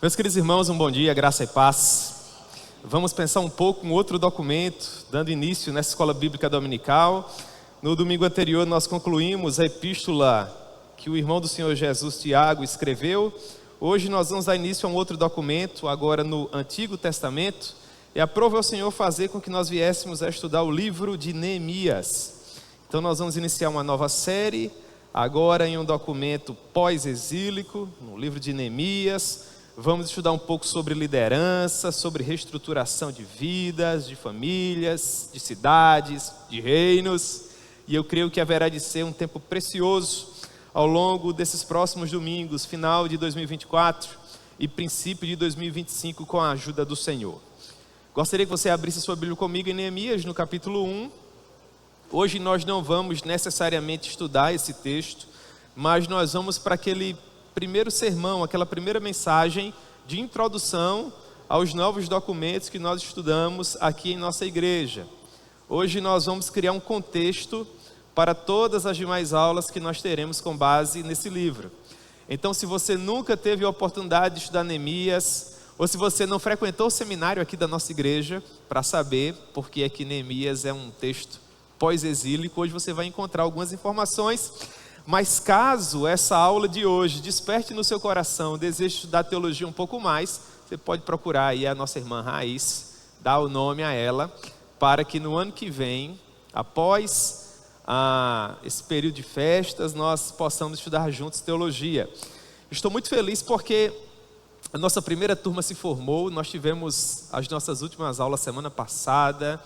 Meus queridos irmãos, um bom dia, graça e paz. Vamos pensar um pouco em outro documento, dando início nessa escola bíblica dominical. No domingo anterior nós concluímos a epístola que o irmão do Senhor Jesus, Tiago, escreveu. Hoje nós vamos dar início a um outro documento, agora no Antigo Testamento. E aprove ao Senhor fazer com que nós viéssemos a estudar o livro de Neemias. Então nós vamos iniciar uma nova série, agora em um documento pós-exílico, no livro de Neemias. Vamos estudar um pouco sobre liderança, sobre reestruturação de vidas, de famílias, de cidades, de reinos. E eu creio que haverá de ser um tempo precioso ao longo desses próximos domingos, final de 2024 e princípio de 2025, com a ajuda do Senhor. Gostaria que você abrisse sua Bíblia comigo em Neemias, no capítulo 1. Hoje nós não vamos necessariamente estudar esse texto, mas nós vamos para aquele primeiro sermão, aquela primeira mensagem de introdução aos novos documentos que nós estudamos aqui em nossa igreja. Hoje nós vamos criar um contexto para todas as demais aulas que nós teremos com base nesse livro. Então, se você nunca teve a oportunidade de estudar Neemias, ou se você não frequentou o seminário aqui da nossa igreja, para saber por que é que Neemias é um texto pós-exílico, hoje você vai encontrar algumas informações. Mas caso essa aula de hoje desperte no seu coração o desejo de estudar teologia um pouco mais, você pode procurar aí a nossa irmã Raiz, dar o nome a ela, para que no ano que vem, após esse período de festas, nós possamos estudar juntos teologia. Estou muito feliz porque a nossa primeira turma se formou. Nós tivemos as nossas últimas aulas semana passada,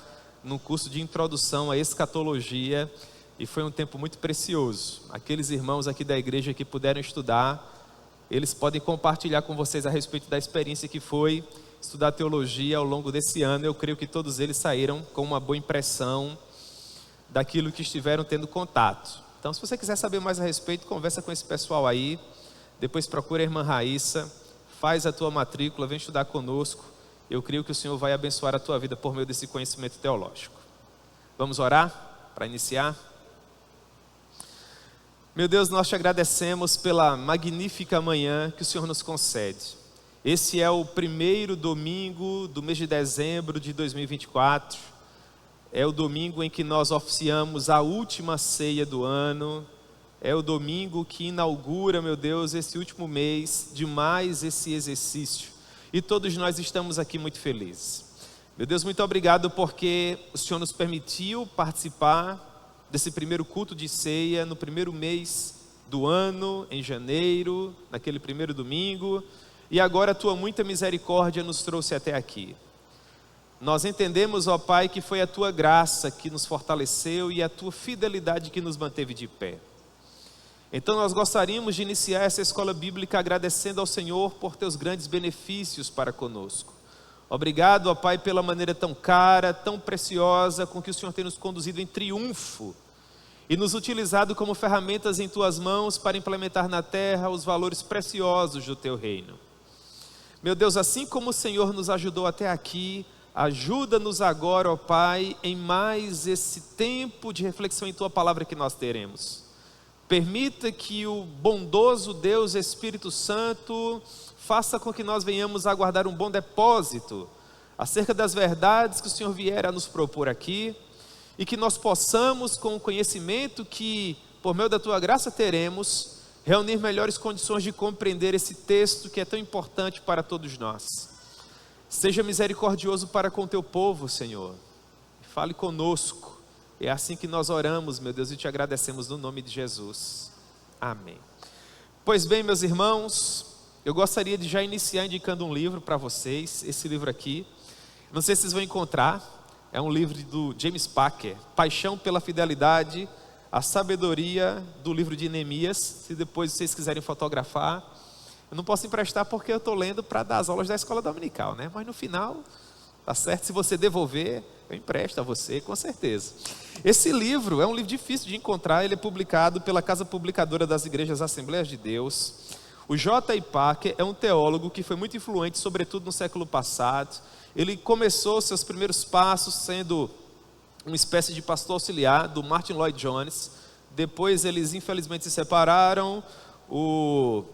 num curso de introdução à escatologia, e foi um tempo muito precioso. Aqueles irmãos aqui da igreja que puderam estudar, eles podem compartilhar com vocês a respeito da experiência que foi estudar teologia ao longo desse ano. Eu creio que todos eles saíram com uma boa impressão daquilo que estiveram tendo contato. Então, se você quiser saber mais a respeito, conversa com esse pessoal aí, depois procura a irmã Raíssa, faz a tua matrícula, vem estudar conosco. Eu creio que o Senhor vai abençoar a tua vida por meio desse conhecimento teológico. Vamos orar para iniciar? Meu Deus, nós te agradecemos pela magnífica manhã que o Senhor nos concede. Esse é o primeiro domingo do mês de dezembro de 2024. É o domingo em que nós oficiamos a última ceia do ano. É o domingo que inaugura, meu Deus, esse último mês de mais esse exercício. E todos nós estamos aqui muito felizes. Meu Deus, muito obrigado porque o Senhor nos permitiu participar desse primeiro culto de ceia, no primeiro mês do ano, em janeiro, naquele primeiro domingo, e agora a tua muita misericórdia nos trouxe até aqui. Nós entendemos, ó Pai, que foi a tua graça que nos fortaleceu e a tua fidelidade que nos manteve de pé. Então nós gostaríamos de iniciar essa escola bíblica agradecendo ao Senhor por teus grandes benefícios para conosco. Obrigado, ó Pai, pela maneira tão cara, tão preciosa com que o Senhor tem nos conduzido em triunfo e nos utilizado como ferramentas em tuas mãos para implementar na terra os valores preciosos do teu reino. Meu Deus, assim como o Senhor nos ajudou até aqui, ajuda-nos agora, ó Pai, em mais esse tempo de reflexão em tua palavra que nós teremos. Permita que o bondoso Deus Espírito Santo faça com que nós venhamos a guardar um bom depósito acerca das verdades que o Senhor vier a nos propor aqui, e que nós possamos, com o conhecimento que por meio da tua graça teremos, reunir melhores condições de compreender esse texto que é tão importante para todos nós. Seja misericordioso para com o teu povo, Senhor. Fale conosco. É assim que nós oramos, meu Deus, e te agradecemos no nome de Jesus. Amém. Pois bem, meus irmãos, eu gostaria de já iniciar indicando um livro para vocês. Esse livro aqui, não sei se vocês vão encontrar, é um livro do James Packer, Paixão pela Fidelidade, a Sabedoria do livro de Neemias. Se depois vocês quiserem fotografar, eu não posso emprestar porque eu estou lendo para dar as aulas da escola dominical, né? Mas no final, tá certo, se você devolver, eu empresto a você, com certeza. Esse livro é um livro difícil de encontrar, ele é publicado pela Casa Publicadora das Igrejas Assembleias de Deus. O J.I. Packer é um teólogo que foi muito influente, sobretudo no século passado. Ele começou seus primeiros passos sendo uma espécie de pastor auxiliar do Martin Lloyd Jones. Depois eles infelizmente se separaram. O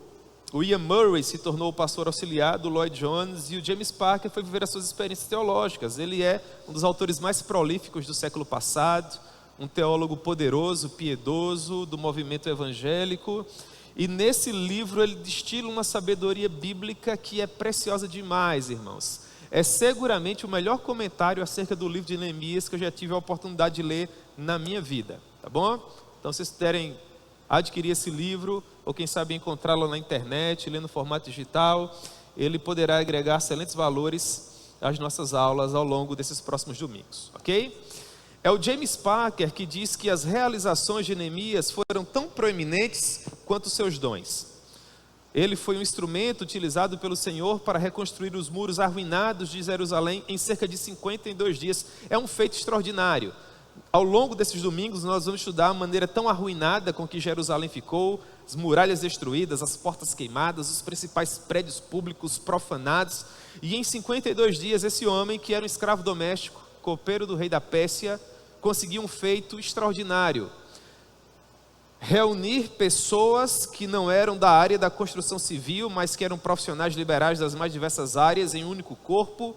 O Ian Murray se tornou o pastor auxiliar do Lloyd Jones e o James Parker foi viver as suas experiências teológicas. Ele é um dos autores mais prolíficos do século passado, um teólogo poderoso, piedoso, do movimento evangélico. E nesse livro ele destila uma sabedoria bíblica que é preciosa demais, irmãos. É seguramente o melhor comentário acerca do livro de Neemias que eu já tive a oportunidade de ler na minha vida, tá bom? Então, se vocês puderem adquirir esse livro, ou quem sabe encontrá-lo na internet, ler no formato digital, ele poderá agregar excelentes valores às nossas aulas ao longo desses próximos domingos, ok? É o James Parker que diz que as realizações de Neemias foram tão proeminentes quanto os seus dons. Ele foi um instrumento utilizado pelo Senhor para reconstruir os muros arruinados de Jerusalém em cerca de 52 dias. É um feito extraordinário. Ao longo desses domingos nós vamos estudar a maneira tão arruinada com que Jerusalém ficou, as muralhas destruídas, as portas queimadas, os principais prédios públicos profanados. E em 52 dias esse homem, que era um escravo doméstico, copeiro do rei da Pérsia, conseguiu um feito extraordinário: reunir pessoas que não eram da área da construção civil, mas que eram profissionais liberais das mais diversas áreas em um único corpo,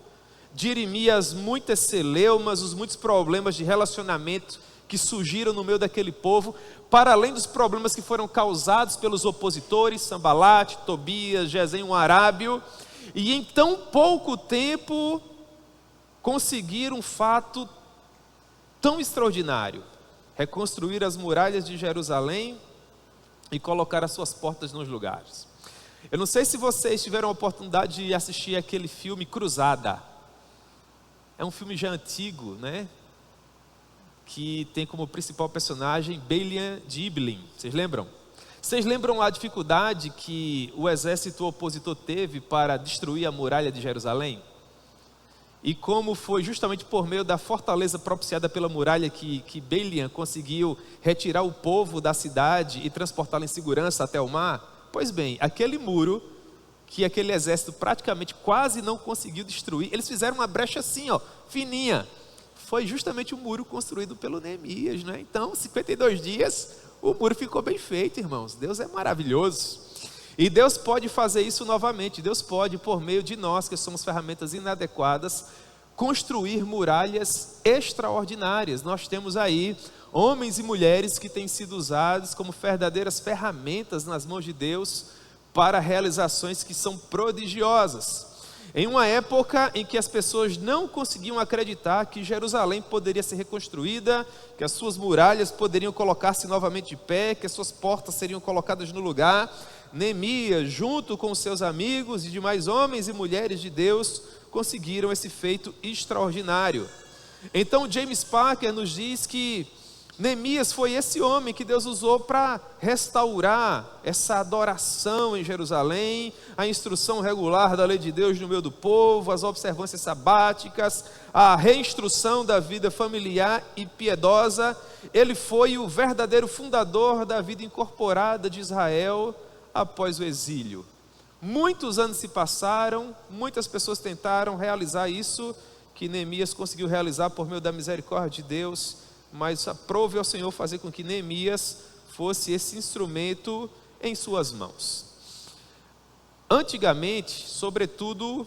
dirimir as muitas celeumas, os muitos problemas de relacionamento que surgiram no meio daquele povo, para além dos problemas que foram causados pelos opositores, Sambalate, Tobias, Gesem, o Arábio, e em tão pouco tempo conseguir um fato tão extraordinário: reconstruir as muralhas de Jerusalém e colocar as suas portas nos lugares. Eu não sei se vocês tiveram a oportunidade de assistir aquele filme Cruzada. É um filme já antigo, né? Que tem como principal personagem Balian de Ibelin. Vocês lembram? Vocês lembram a dificuldade que o exército opositor teve para destruir a muralha de Jerusalém? E como foi justamente por meio da fortaleza propiciada pela muralha que Balian conseguiu retirar o povo da cidade e transportá-lo em segurança até o mar? Pois bem, aquele muro que aquele exército praticamente quase não conseguiu destruir, eles fizeram uma brecha assim, ó, fininha. Foi justamente o muro construído pelo Neemias, né? Então, 52 dias, o muro ficou bem feito, irmãos. Deus é maravilhoso. E Deus pode fazer isso novamente. Deus pode, por meio de nós, que somos ferramentas inadequadas, construir muralhas extraordinárias. Nós temos aí homens e mulheres que têm sido usados como verdadeiras ferramentas nas mãos de Deus para realizações que são prodigiosas. Em uma época em que as pessoas não conseguiam acreditar que Jerusalém poderia ser reconstruída, que as suas muralhas poderiam colocar-se novamente de pé, que as suas portas seriam colocadas no lugar, Neemias, junto com seus amigos e demais homens e mulheres de Deus, conseguiram esse feito extraordinário. Então James Parker nos diz que Neemias foi esse homem que Deus usou para restaurar essa adoração em Jerusalém, a instrução regular da lei de Deus no meio do povo, as observâncias sabáticas, a reinstrução da vida familiar e piedosa. Ele foi o verdadeiro fundador da vida incorporada de Israel após o exílio. Muitos anos se passaram, muitas pessoas tentaram realizar isso que Neemias conseguiu realizar por meio da misericórdia de Deus, mas aprove ao Senhor fazer com que Neemias fosse esse instrumento em suas mãos. Antigamente, sobretudo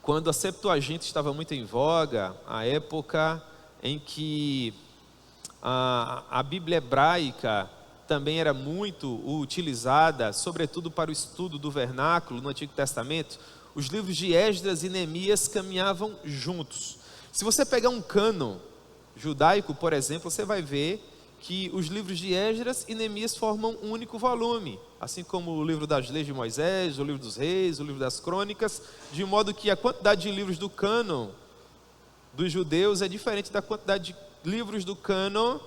quando a Septuaginta estava muito em voga, a época em que a Bíblia hebraica também era muito utilizada, sobretudo para o estudo do vernáculo no Antigo Testamento, os livros de Esdras e Neemias caminhavam juntos. Se você pegar um cânon judaico, por exemplo, você vai ver que os livros de Esdras e Neemias formam um único volume, assim como o livro das leis de Moisés, o livro dos reis, o livro das crônicas, de modo que a quantidade de livros do cânon dos judeus é diferente da quantidade de livros do cânon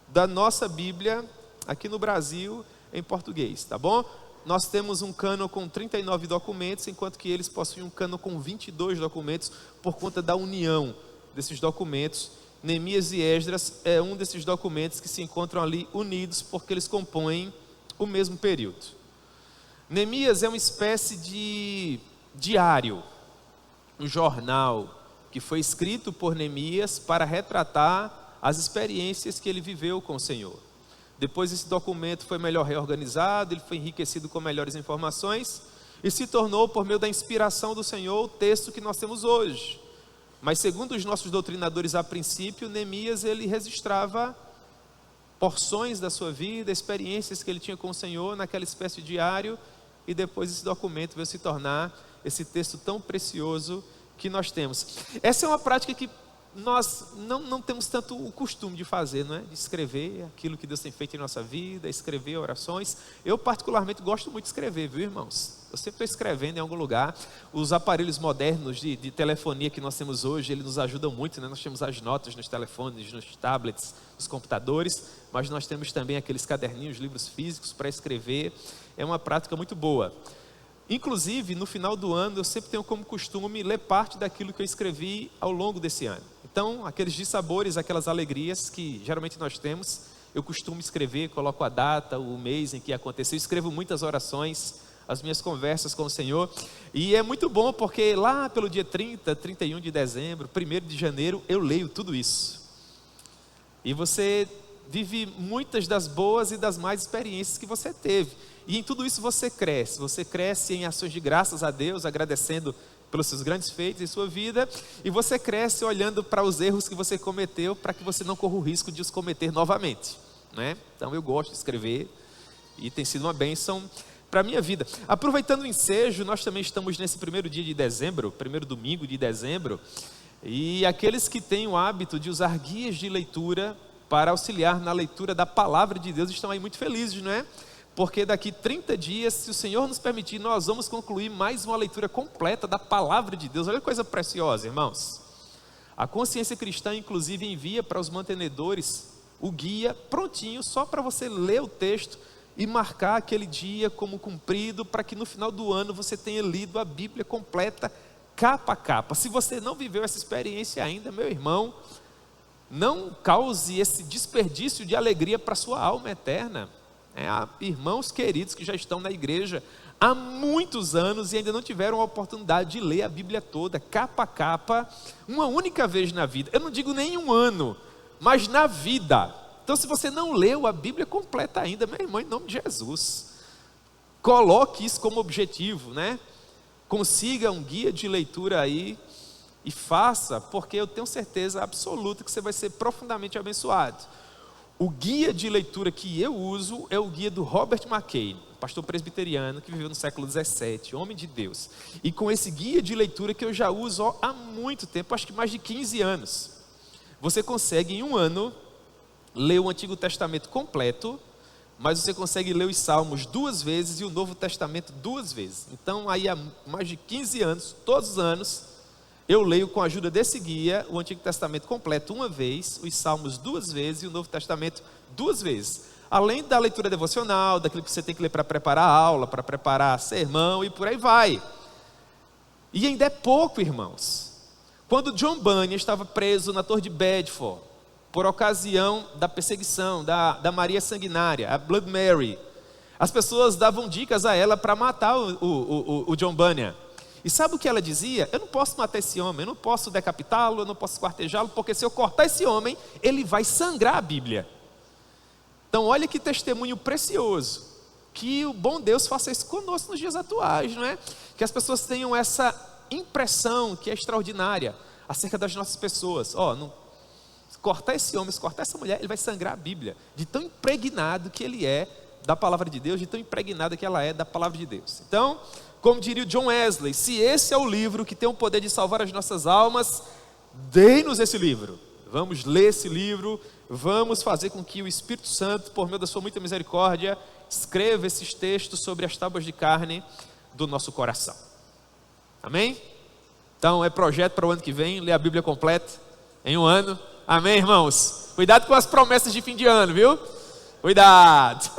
da nossa Bíblia aqui no Brasil em português, tá bom? Nós temos um cânon com 39 documentos, enquanto que eles possuem um cânon com 22 documentos por conta da união desses documentos. Neemias e Esdras é um desses documentos que se encontram ali unidos porque eles compõem o mesmo período. Neemias é uma espécie de diário, um jornal que foi escrito por Neemias para retratar as experiências que ele viveu com o Senhor. Depois esse documento foi melhor reorganizado, ele foi enriquecido com melhores informações e se tornou, por meio da inspiração do Senhor, o texto que nós temos hoje. Mas segundo os nossos doutrinadores a princípio, Neemias ele registrava porções da sua vida, experiências que ele tinha com o Senhor naquela espécie de diário, e depois esse documento veio se tornar esse texto tão precioso que nós temos. Essa é uma prática que nós não temos tanto o costume de fazer, não é? De escrever aquilo que Deus tem feito em nossa vida, escrever orações. Eu particularmente gosto muito de escrever, viu, irmãos? Eu sempre estou escrevendo em algum lugar. Os aparelhos modernos de telefonia que nós temos hoje, eles nos ajudam muito, né? Nós temos as notas nos telefones, nos tablets, nos computadores, mas nós temos também aqueles caderninhos, livros físicos para escrever. É uma prática muito boa. Inclusive, no final do ano, eu sempre tenho como costume ler parte daquilo que eu escrevi ao longo desse ano. Então, aqueles dissabores, aquelas alegrias que geralmente nós temos, eu costumo escrever, coloco a data, o mês em que aconteceu, escrevo muitas orações, as minhas conversas com o Senhor, e é muito bom porque lá pelo dia 30, 31 de dezembro, 1º de janeiro, eu leio tudo isso. E você vive muitas das boas e das más experiências que você teve. E em tudo isso você cresce em ações de graças a Deus, agradecendo pelos seus grandes feitos em sua vida, e você cresce olhando para os erros que você cometeu, para que você não corra o risco de os cometer novamente, né? Então eu gosto de escrever, e tem sido uma bênção para a minha vida. Aproveitando o ensejo, nós também estamos nesse 1º dia de dezembro, 1º domingo de dezembro, e aqueles que têm o hábito de usar guias de leitura para auxiliar na leitura da palavra de Deus estão aí muito felizes, não é? Porque daqui 30 dias, se o Senhor nos permitir, nós vamos concluir mais uma leitura completa da palavra de Deus. Olha que coisa preciosa, irmãos. A Consciência Cristã, inclusive, envia para os mantenedores o guia prontinho, só para você ler o texto e marcar aquele dia como cumprido, para que no final do ano você tenha lido a Bíblia completa, capa a capa. Se você não viveu essa experiência ainda, meu irmão, não cause esse desperdício de alegria para a sua alma eterna. Há irmãos queridos que já estão na igreja há muitos anos e ainda não tiveram a oportunidade de ler a Bíblia toda, capa a capa, uma única vez na vida. Eu não digo nem um ano, mas na vida. Então, se você não leu a Bíblia completa ainda, meu irmão, em nome de Jesus, coloque isso como objetivo, né? Consiga um guia de leitura aí e faça, porque eu tenho certeza absoluta que você vai ser profundamente abençoado. O guia de leitura que eu uso é o guia do Robert McKay, pastor presbiteriano que viveu no século XVII, homem de Deus. E com esse guia de leitura que eu já uso há muito tempo, acho que mais de 15 anos, você consegue em um ano ler o Antigo Testamento completo, mas você consegue ler os Salmos 2 vezes e o Novo Testamento 2 vezes. Então aí há mais de 15 anos, todos os anos, eu leio com a ajuda desse guia o Antigo Testamento completo uma vez, os Salmos 2 vezes e o Novo Testamento 2 vezes. Além da leitura devocional, daquilo que você tem que ler para preparar a aula, para preparar sermão e por aí vai. E ainda é pouco, irmãos. Quando John Bunyan estava preso na Torre de Bedford, por ocasião da perseguição da Maria Sanguinária, a Blood Mary, as pessoas davam dicas a ela para matar o John Bunyan. E sabe o que ela dizia? Eu não posso matar esse homem, eu não posso decapitá-lo, eu não posso esquartejá-lo, porque se eu cortar esse homem, ele vai sangrar a Bíblia. Então olha que testemunho precioso, que o bom Deus faça isso conosco nos dias atuais, não é? Que as pessoas tenham essa impressão que é extraordinária acerca das nossas pessoas. Não, se cortar esse homem, se cortar essa mulher, ele vai sangrar a Bíblia, de tão impregnado que ele é da palavra de Deus, de tão impregnada que ela é da palavra de Deus. Então, como diria o John Wesley, se esse é o livro que tem o poder de salvar as nossas almas, dê-nos esse livro. Vamos ler esse livro, vamos fazer com que o Espírito Santo, por meio da sua muita misericórdia, escreva esses textos sobre as tábuas de carne do nosso coração. Amém? Então é projeto para o ano que vem, ler a Bíblia completa em um ano. Amém, irmãos? Cuidado com as promessas de fim de ano, viu? Cuidado!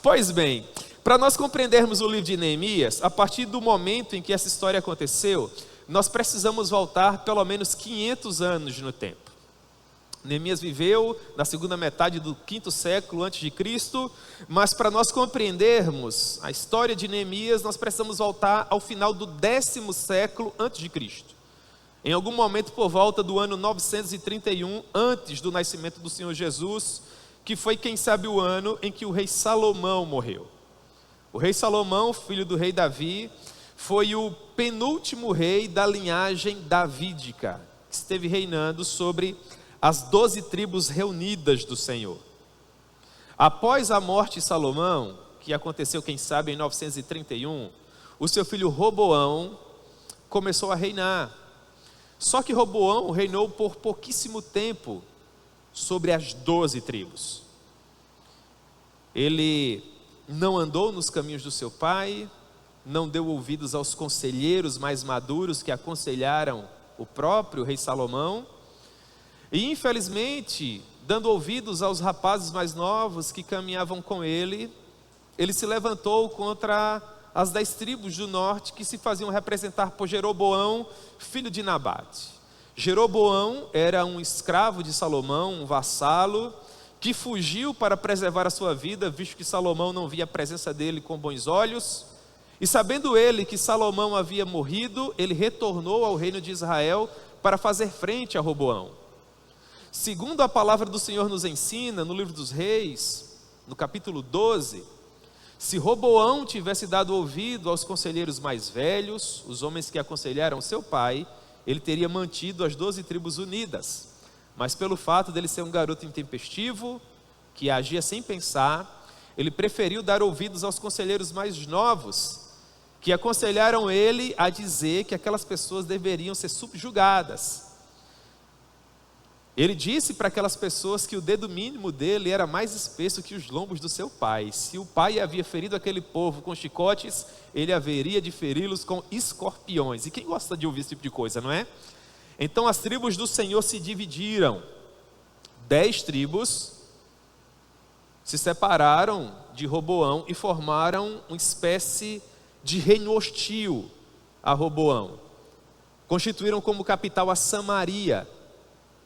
Pois bem, para nós compreendermos o livro de Neemias, a partir do momento em que essa história aconteceu, nós precisamos voltar pelo menos 500 anos no tempo. Neemias viveu na segunda metade do 5º século antes de Cristo, mas para nós compreendermos a história de Neemias, nós precisamos voltar ao final do 10º século antes de Cristo. Em algum momento por volta do ano 931, antes do nascimento do Senhor Jesus, que foi, quem sabe, o ano em que o rei Salomão morreu. O rei Salomão, filho do rei Davi, foi o penúltimo rei da linhagem davídica, que esteve reinando sobre as 12 tribos reunidas do Senhor. Após a morte de Salomão, que aconteceu, quem sabe, em 931, o seu filho Roboão começou a reinar. Só que Roboão reinou por pouquíssimo tempo sobre as 12 tribos. Ele não andou nos caminhos do seu pai, não deu ouvidos aos conselheiros mais maduros que aconselharam o próprio rei Salomão, e infelizmente, dando ouvidos aos rapazes mais novos que caminhavam com ele, ele se levantou contra as 10 tribos do norte que se faziam representar por Jeroboão, filho de Nabate. Jeroboão era um escravo de Salomão, um vassalo, que fugiu para preservar a sua vida, visto que Salomão não via a presença dele com bons olhos. E sabendo ele que Salomão havia morrido, ele retornou ao reino de Israel para fazer frente a Roboão. Segundo a palavra do Senhor nos ensina, no livro dos Reis, no capítulo 12, se Roboão tivesse dado ouvido aos conselheiros mais velhos, os homens que aconselharam seu pai, ele teria mantido as 12 tribos unidas. Mas pelo fato dele ser um garoto intempestivo, que agia sem pensar, ele preferiu dar ouvidos aos conselheiros mais novos, que aconselharam ele a dizer que aquelas pessoas deveriam ser subjugadas. Ele disse para aquelas pessoas que o dedo mínimo dele era mais espesso que os lombos do seu pai. Se o pai havia ferido aquele povo com chicotes, ele haveria de feri-los com escorpiões. E quem gosta de ouvir esse tipo de coisa, não é? Então as tribos do Senhor se dividiram. 10 tribos se separaram de Roboão e formaram uma espécie de reino hostil a Roboão. Constituíram como capital a Samaria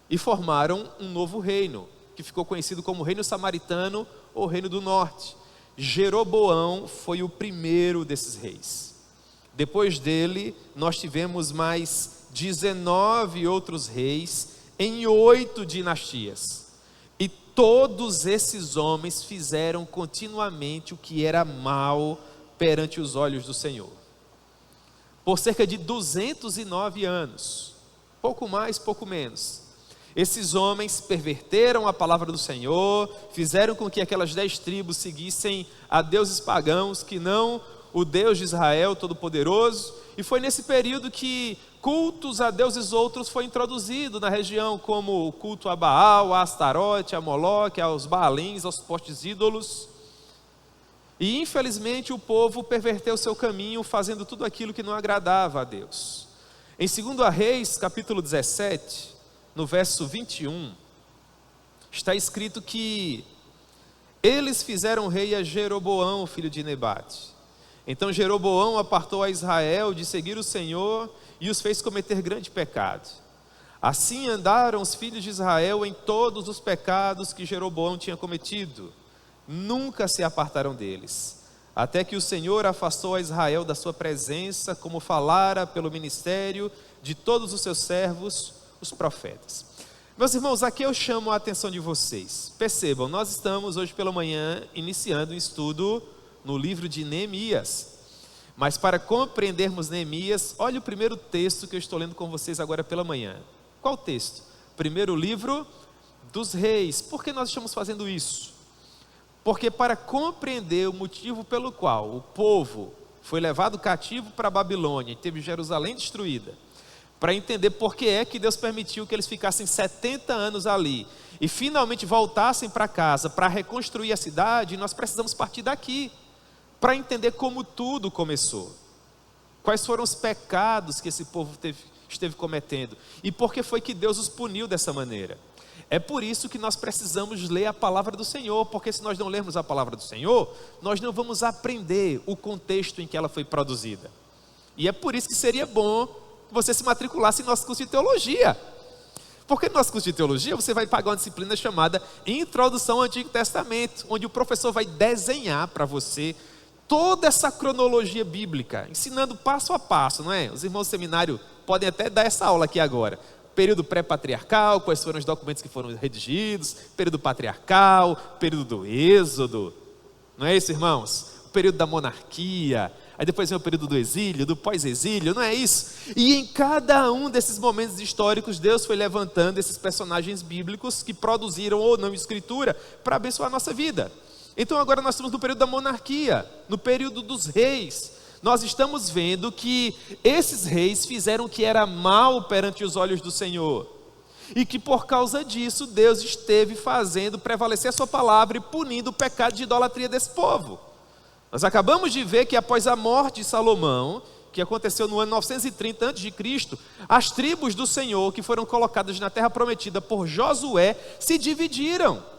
e formaram um novo reino, que ficou conhecido como Reino Samaritano ou Reino do Norte. Jeroboão foi o primeiro desses reis. Depois dele, nós tivemos mais 19 outros reis em 8 dinastias. E todos esses homens fizeram continuamente o que era mal perante os olhos do Senhor. Por cerca de 209 anos, pouco mais, pouco menos, esses homens perverteram a palavra do Senhor, fizeram com que aquelas 10 tribos seguissem a deuses pagãos, que não o Deus de Israel Todo-Poderoso, e foi nesse período que cultos a deuses outros foi introduzido na região, como o culto a Baal, a Astarote, a Moloque, aos Baalins, aos postes ídolos. E infelizmente o povo perverteu seu caminho, fazendo tudo aquilo que não agradava a Deus. Em 2 Reis, capítulo 17, no verso 21, está escrito que eles fizeram rei a Jeroboão, filho de Nebate. Então Jeroboão apartou a Israel de seguir o Senhor e os fez cometer grande pecado. Assim andaram os filhos de Israel em todos os pecados que Jeroboão tinha cometido. Nunca se apartaram deles, até que o Senhor afastou a Israel da sua presença, como falara pelo ministério de todos os seus servos, os profetas. Meus irmãos, aqui eu chamo a atenção de vocês. Percebam, nós estamos hoje pela manhã iniciando um estudo no livro de Neemias. Mas para compreendermos Neemias, olha o primeiro texto que eu estou lendo com vocês agora pela manhã. Qual texto? Primeiro livro dos Reis. Por que nós estamos fazendo isso? Porque para compreender o motivo pelo qual o povo foi levado cativo para a Babilônia e teve Jerusalém destruída, para entender por que é que Deus permitiu que eles ficassem 70 anos ali e finalmente voltassem para casa para reconstruir a cidade, nós precisamos partir daqui, para entender como tudo começou. Quais foram os pecados que esse povo esteve cometendo e por que foi que Deus os puniu dessa maneira. É por isso que nós precisamos ler a palavra do Senhor, porque se nós não lermos a palavra do Senhor, nós não vamos aprender o contexto em que ela foi produzida. E é por isso que seria bom você se matriculasse em nosso curso de teologia. Porque no nosso curso de teologia você vai pagar uma disciplina chamada Introdução ao Antigo Testamento, onde o professor vai desenhar para você toda essa cronologia bíblica, ensinando passo a passo, não é? Os irmãos do seminário podem até dar essa aula aqui agora. Período pré-patriarcal, quais foram os documentos que foram redigidos, período patriarcal, período do êxodo, não é isso, irmãos? O período da monarquia, aí depois vem o período do exílio, do pós-exílio, não é isso? E em cada um desses momentos históricos, Deus foi levantando esses personagens bíblicos que produziram ou não escritura para abençoar a nossa vida. Então agora nós estamos no período da monarquia, no período dos reis. Nós estamos vendo que esses reis fizeram o que era mal perante os olhos do Senhor. E que por causa disso, Deus esteve fazendo prevalecer a sua palavra e punindo o pecado de idolatria desse povo. Nós acabamos de ver que após a morte de Salomão, que aconteceu no ano 930 a.C., as tribos do Senhor que foram colocadas na terra prometida por Josué se dividiram.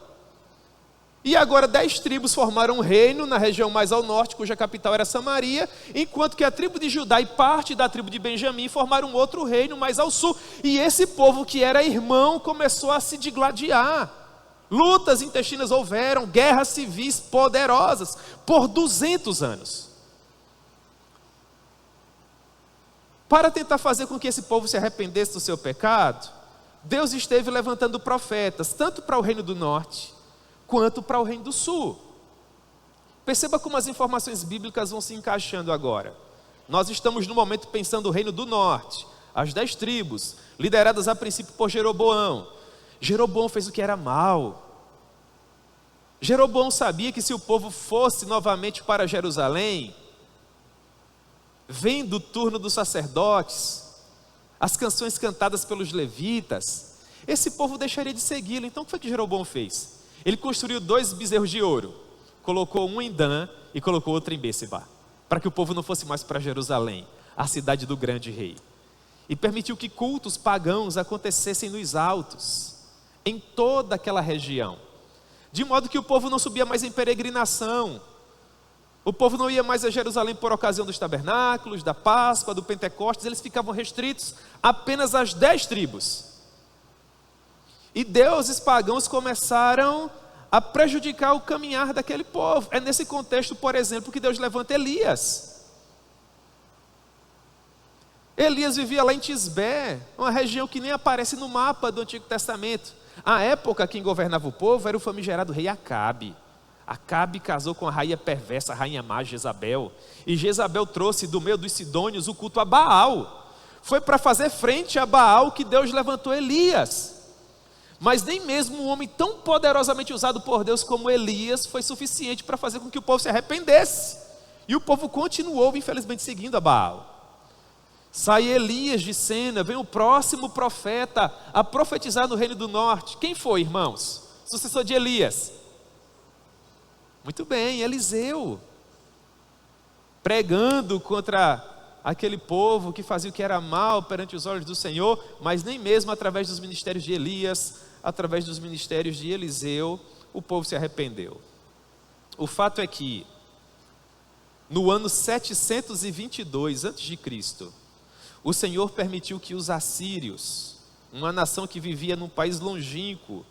E agora 10 tribos formaram um reino na região mais ao norte, cuja capital era Samaria, enquanto que a tribo de Judá e parte da tribo de Benjamim formaram outro reino mais ao sul. E esse povo que era irmão começou a se digladiar. Lutas intestinas houveram, guerras civis poderosas por 200 anos. Para tentar fazer com que esse povo se arrependesse do seu pecado, Deus esteve levantando profetas, tanto para o reino do norte, quanto para o reino do sul. Perceba como as informações bíblicas vão se encaixando agora. Nós estamos no momento pensando o reino do norte, as 10 tribos, lideradas a princípio por Jeroboão. Jeroboão fez o que era mal. Jeroboão sabia que se o povo fosse novamente para Jerusalém, vendo o turno dos sacerdotes, as canções cantadas pelos levitas, esse povo deixaria de segui-lo. Então o que foi que Jeroboão fez? Ele construiu 2 bezerros de ouro, colocou um em Dan e colocou outro em Betseba, para que o povo não fosse mais para Jerusalém, a cidade do grande rei. E permitiu que cultos pagãos acontecessem nos altos, em toda aquela região, de modo que o povo não subia mais em peregrinação. O povo não ia mais a Jerusalém por ocasião dos tabernáculos, da Páscoa, do Pentecostes. Eles ficavam restritos apenas às 10 tribos. E deuses pagãos começaram a prejudicar o caminhar daquele povo. É nesse contexto, por exemplo, que Deus levanta Elias. Elias vivia lá em Tisbé, uma região que nem aparece no mapa do Antigo Testamento. À época, quem governava o povo era o famigerado rei Acabe. Acabe casou com a rainha perversa, a rainha má Jezabel. E Jezabel trouxe do meio dos sidônios o culto a Baal. Foi para fazer frente a Baal que Deus levantou Elias. Mas nem mesmo um homem tão poderosamente usado por Deus como Elias foi suficiente para fazer com que o povo se arrependesse. E o povo continuou, infelizmente, seguindo a Baal. Sai Elias de cena, vem o próximo profeta a profetizar no reino do norte. Quem foi, irmãos? Sucessor de Elias. Muito bem, Eliseu. Pregando contra aquele povo que fazia o que era mal perante os olhos do Senhor, mas nem mesmo através dos ministérios de Elias, através dos ministérios de Eliseu, o povo se arrependeu. O fato é que, no ano 722 a.C., o Senhor permitiu que os assírios, uma nação que vivia num país longínquo,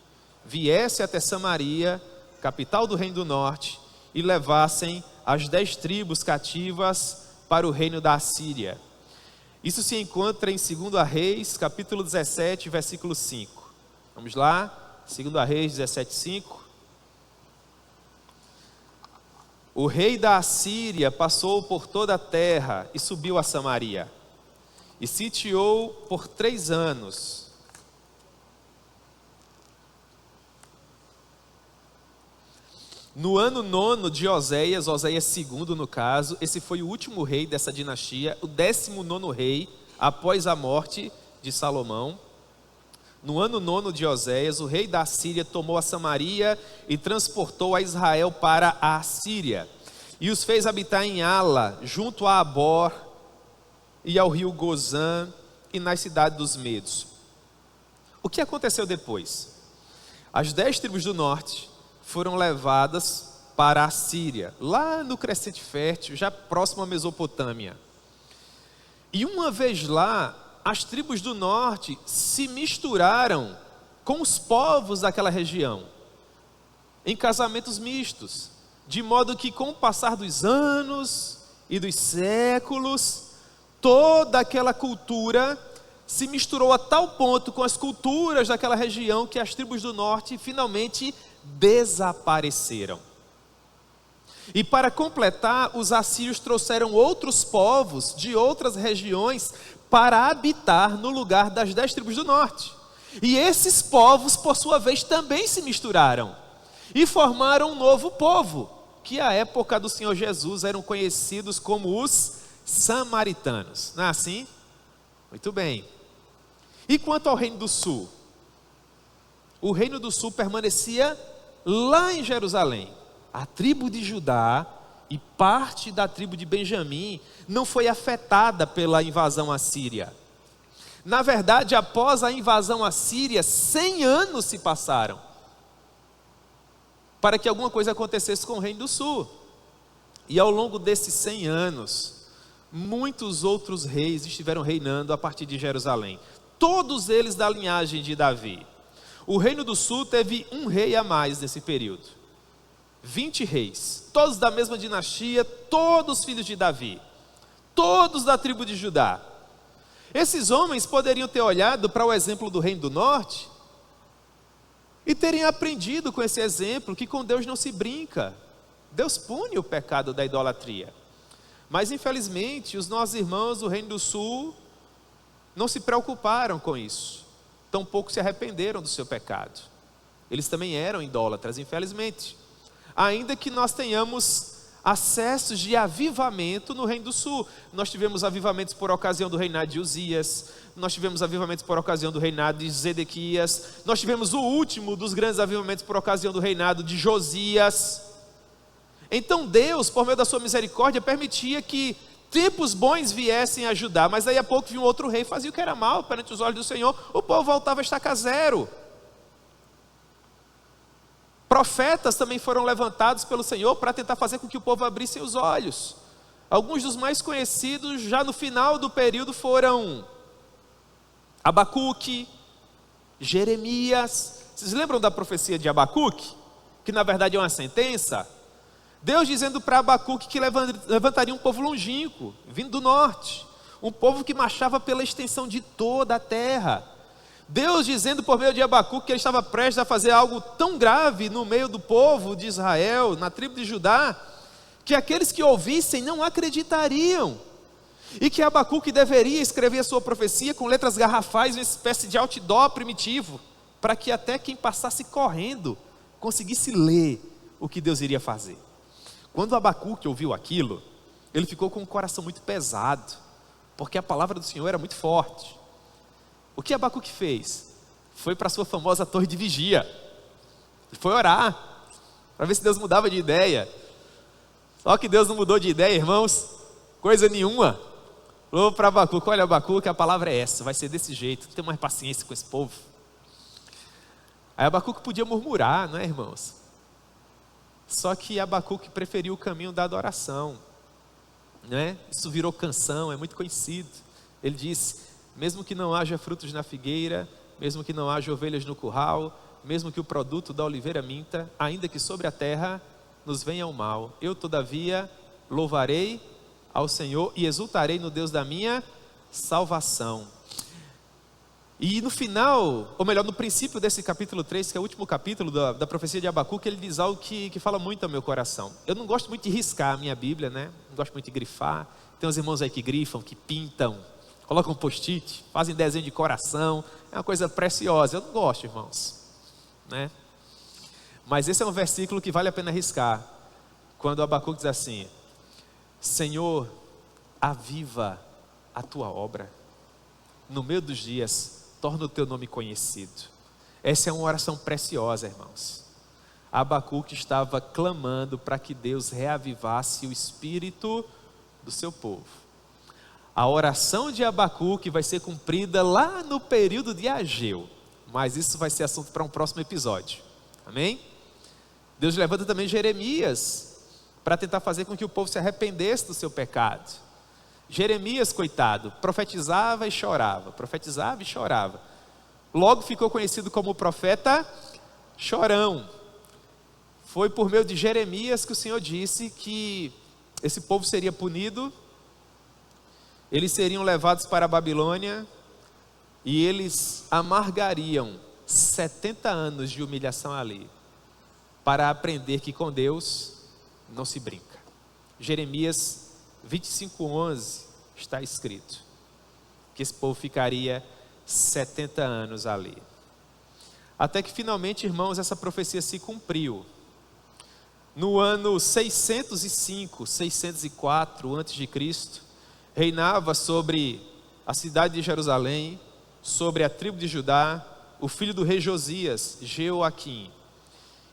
viesse até Samaria, capital do reino do norte, e levassem as 10 tribos cativas para o reino da Assíria. Isso se encontra em 2 Reis, capítulo 17, versículo 5. Vamos lá, 2 Reis 17, 5. O rei da Assíria passou por toda a terra e subiu a Samaria, e sitiou por 3 anos. No ano 9 de Oséias, Oséias II no caso, esse foi o último rei dessa dinastia, o 19º rei após a morte de Salomão. No ano 9 de Oséias, o rei da Síria tomou a Samaria e transportou a Israel para a Síria, e os fez habitar em Ala, junto a Abor e ao rio Gozã e nas cidades dos Medos. O que aconteceu depois? As 10 tribos do norte foram levadas para a Síria, lá no Crescente Fértil, já próximo à Mesopotâmia. E uma vez lá, as tribos do norte se misturaram com os povos daquela região, em casamentos mistos, de modo que com o passar dos anos e dos séculos, toda aquela cultura se misturou a tal ponto com as culturas daquela região que as tribos do norte finalmente desapareceram. E para completar, os assírios trouxeram outros povos de outras regiões para habitar no lugar das 10 tribos do norte. E esses povos, por sua vez, também se misturaram e formaram um novo povo, que à época do Senhor Jesus eram conhecidos como os samaritanos. Não é assim? Muito bem. E quanto ao Reino do Sul? O Reino do Sul permanecia lá em Jerusalém. A tribo de Judá e parte da tribo de Benjamim não foi afetada pela invasão assíria. Na verdade, após a invasão assíria, 100 anos se passaram para que alguma coisa acontecesse com o Reino do Sul. E ao longo desses 100 anos, muitos outros reis estiveram reinando a partir de Jerusalém. Todos eles da linhagem de Davi. O Reino do Sul teve um rei a mais nesse período. 20 reis, todos da mesma dinastia, todos filhos de Davi, todos da tribo de Judá. Esses homens poderiam ter olhado para o exemplo do Reino do Norte e terem aprendido com esse exemplo que com Deus não se brinca. Deus pune o pecado da idolatria. Mas infelizmente os nossos irmãos do Reino do Sul não se preocuparam com isso, tampouco se arrependeram do seu pecado. Eles também eram idólatras, infelizmente. Ainda que nós tenhamos acessos de avivamento no Reino do Sul. Nós tivemos avivamentos por ocasião do reinado de Uzias, nós tivemos avivamentos por ocasião do reinado de Zedequias, nós tivemos o último dos grandes avivamentos por ocasião do reinado de Josias. Então Deus, por meio da sua misericórdia, permitia que tempos bons viessem a Judá, mas daí a pouco vinha um outro rei, fazia o que era mal perante os olhos do Senhor, o povo voltava a estaca zero. Profetas também foram levantados pelo Senhor para tentar fazer com que o povo abrisse os olhos. Alguns dos mais conhecidos já no final do período foram Abacuque, Jeremias. Vocês lembram da profecia de Abacuque? Que na verdade é uma sentença. Deus dizendo para Abacuque que levantaria um povo longínquo, vindo do norte. Um povo que marchava pela extensão de toda a terra. Deus dizendo por meio de Abacuque que ele estava prestes a fazer algo tão grave no meio do povo de Israel, na tribo de Judá, que aqueles que ouvissem não acreditariam. E que Abacuque deveria escrever a sua profecia com letras garrafais, uma espécie de outdoor primitivo, para que até quem passasse correndo conseguisse ler o que Deus iria fazer. Quando Abacuque ouviu aquilo, ele ficou com o coração muito pesado, porque a palavra do Senhor era muito forte. O que Abacuque fez? Foi para a sua famosa torre de vigia. Ele foi orar, para ver se Deus mudava de ideia. Só que Deus não mudou de ideia, irmãos, coisa nenhuma. Falou para Abacuque: olha, Abacuque, a palavra é essa, vai ser desse jeito, não tem mais paciência com esse povo. Aí Abacuque podia murmurar, não é, irmãos? Só que Abacuque preferiu o caminho da adoração, né? Isso virou canção, é muito conhecido. Ele disse: mesmo que não haja frutos na figueira, mesmo que não haja ovelhas no curral, mesmo que o produto da oliveira minta, ainda que sobre a terra nos venha o mal, eu todavia louvarei ao Senhor e exultarei no Deus da minha salvação. E no final, ou melhor, no princípio desse capítulo 3, que é o último capítulo da profecia de Abacuque, ele diz algo que fala muito ao meu coração. Eu não gosto muito de riscar a minha Bíblia, né? Não gosto muito de grifar. Tem uns irmãos aí que grifam, que pintam, colocam post-it, fazem desenho de coração. É uma coisa preciosa. Eu não gosto, irmãos, né? Mas esse é um versículo que vale a pena riscar. Quando Abacuque diz assim: Senhor, aviva a tua obra. No meio dos dias, torna o teu nome conhecido. Essa é uma oração preciosa, irmãos. Abacuque estava clamando para que Deus reavivasse o espírito do seu povo. A oração de Abacuque vai ser cumprida lá no período de Ageu, mas isso vai ser assunto para um próximo episódio. Amém? Deus levanta também Jeremias para tentar fazer com que o povo se arrependesse do seu pecado. Jeremias, coitado, profetizava e chorava, profetizava e chorava. Logo ficou conhecido como o profeta chorão. Foi por meio de Jeremias que o Senhor disse que esse povo seria punido, eles seriam levados para a Babilônia, e eles amargariam 70 anos de humilhação ali, para aprender que com Deus não se brinca. Jeremias 25:11 está escrito que esse povo ficaria 70 anos ali. Até que finalmente, irmãos, essa profecia se cumpriu. No ano 605, 604 a.C., reinava sobre a cidade de Jerusalém, sobre a tribo de Judá, o filho do rei Josias, Jeoaquim.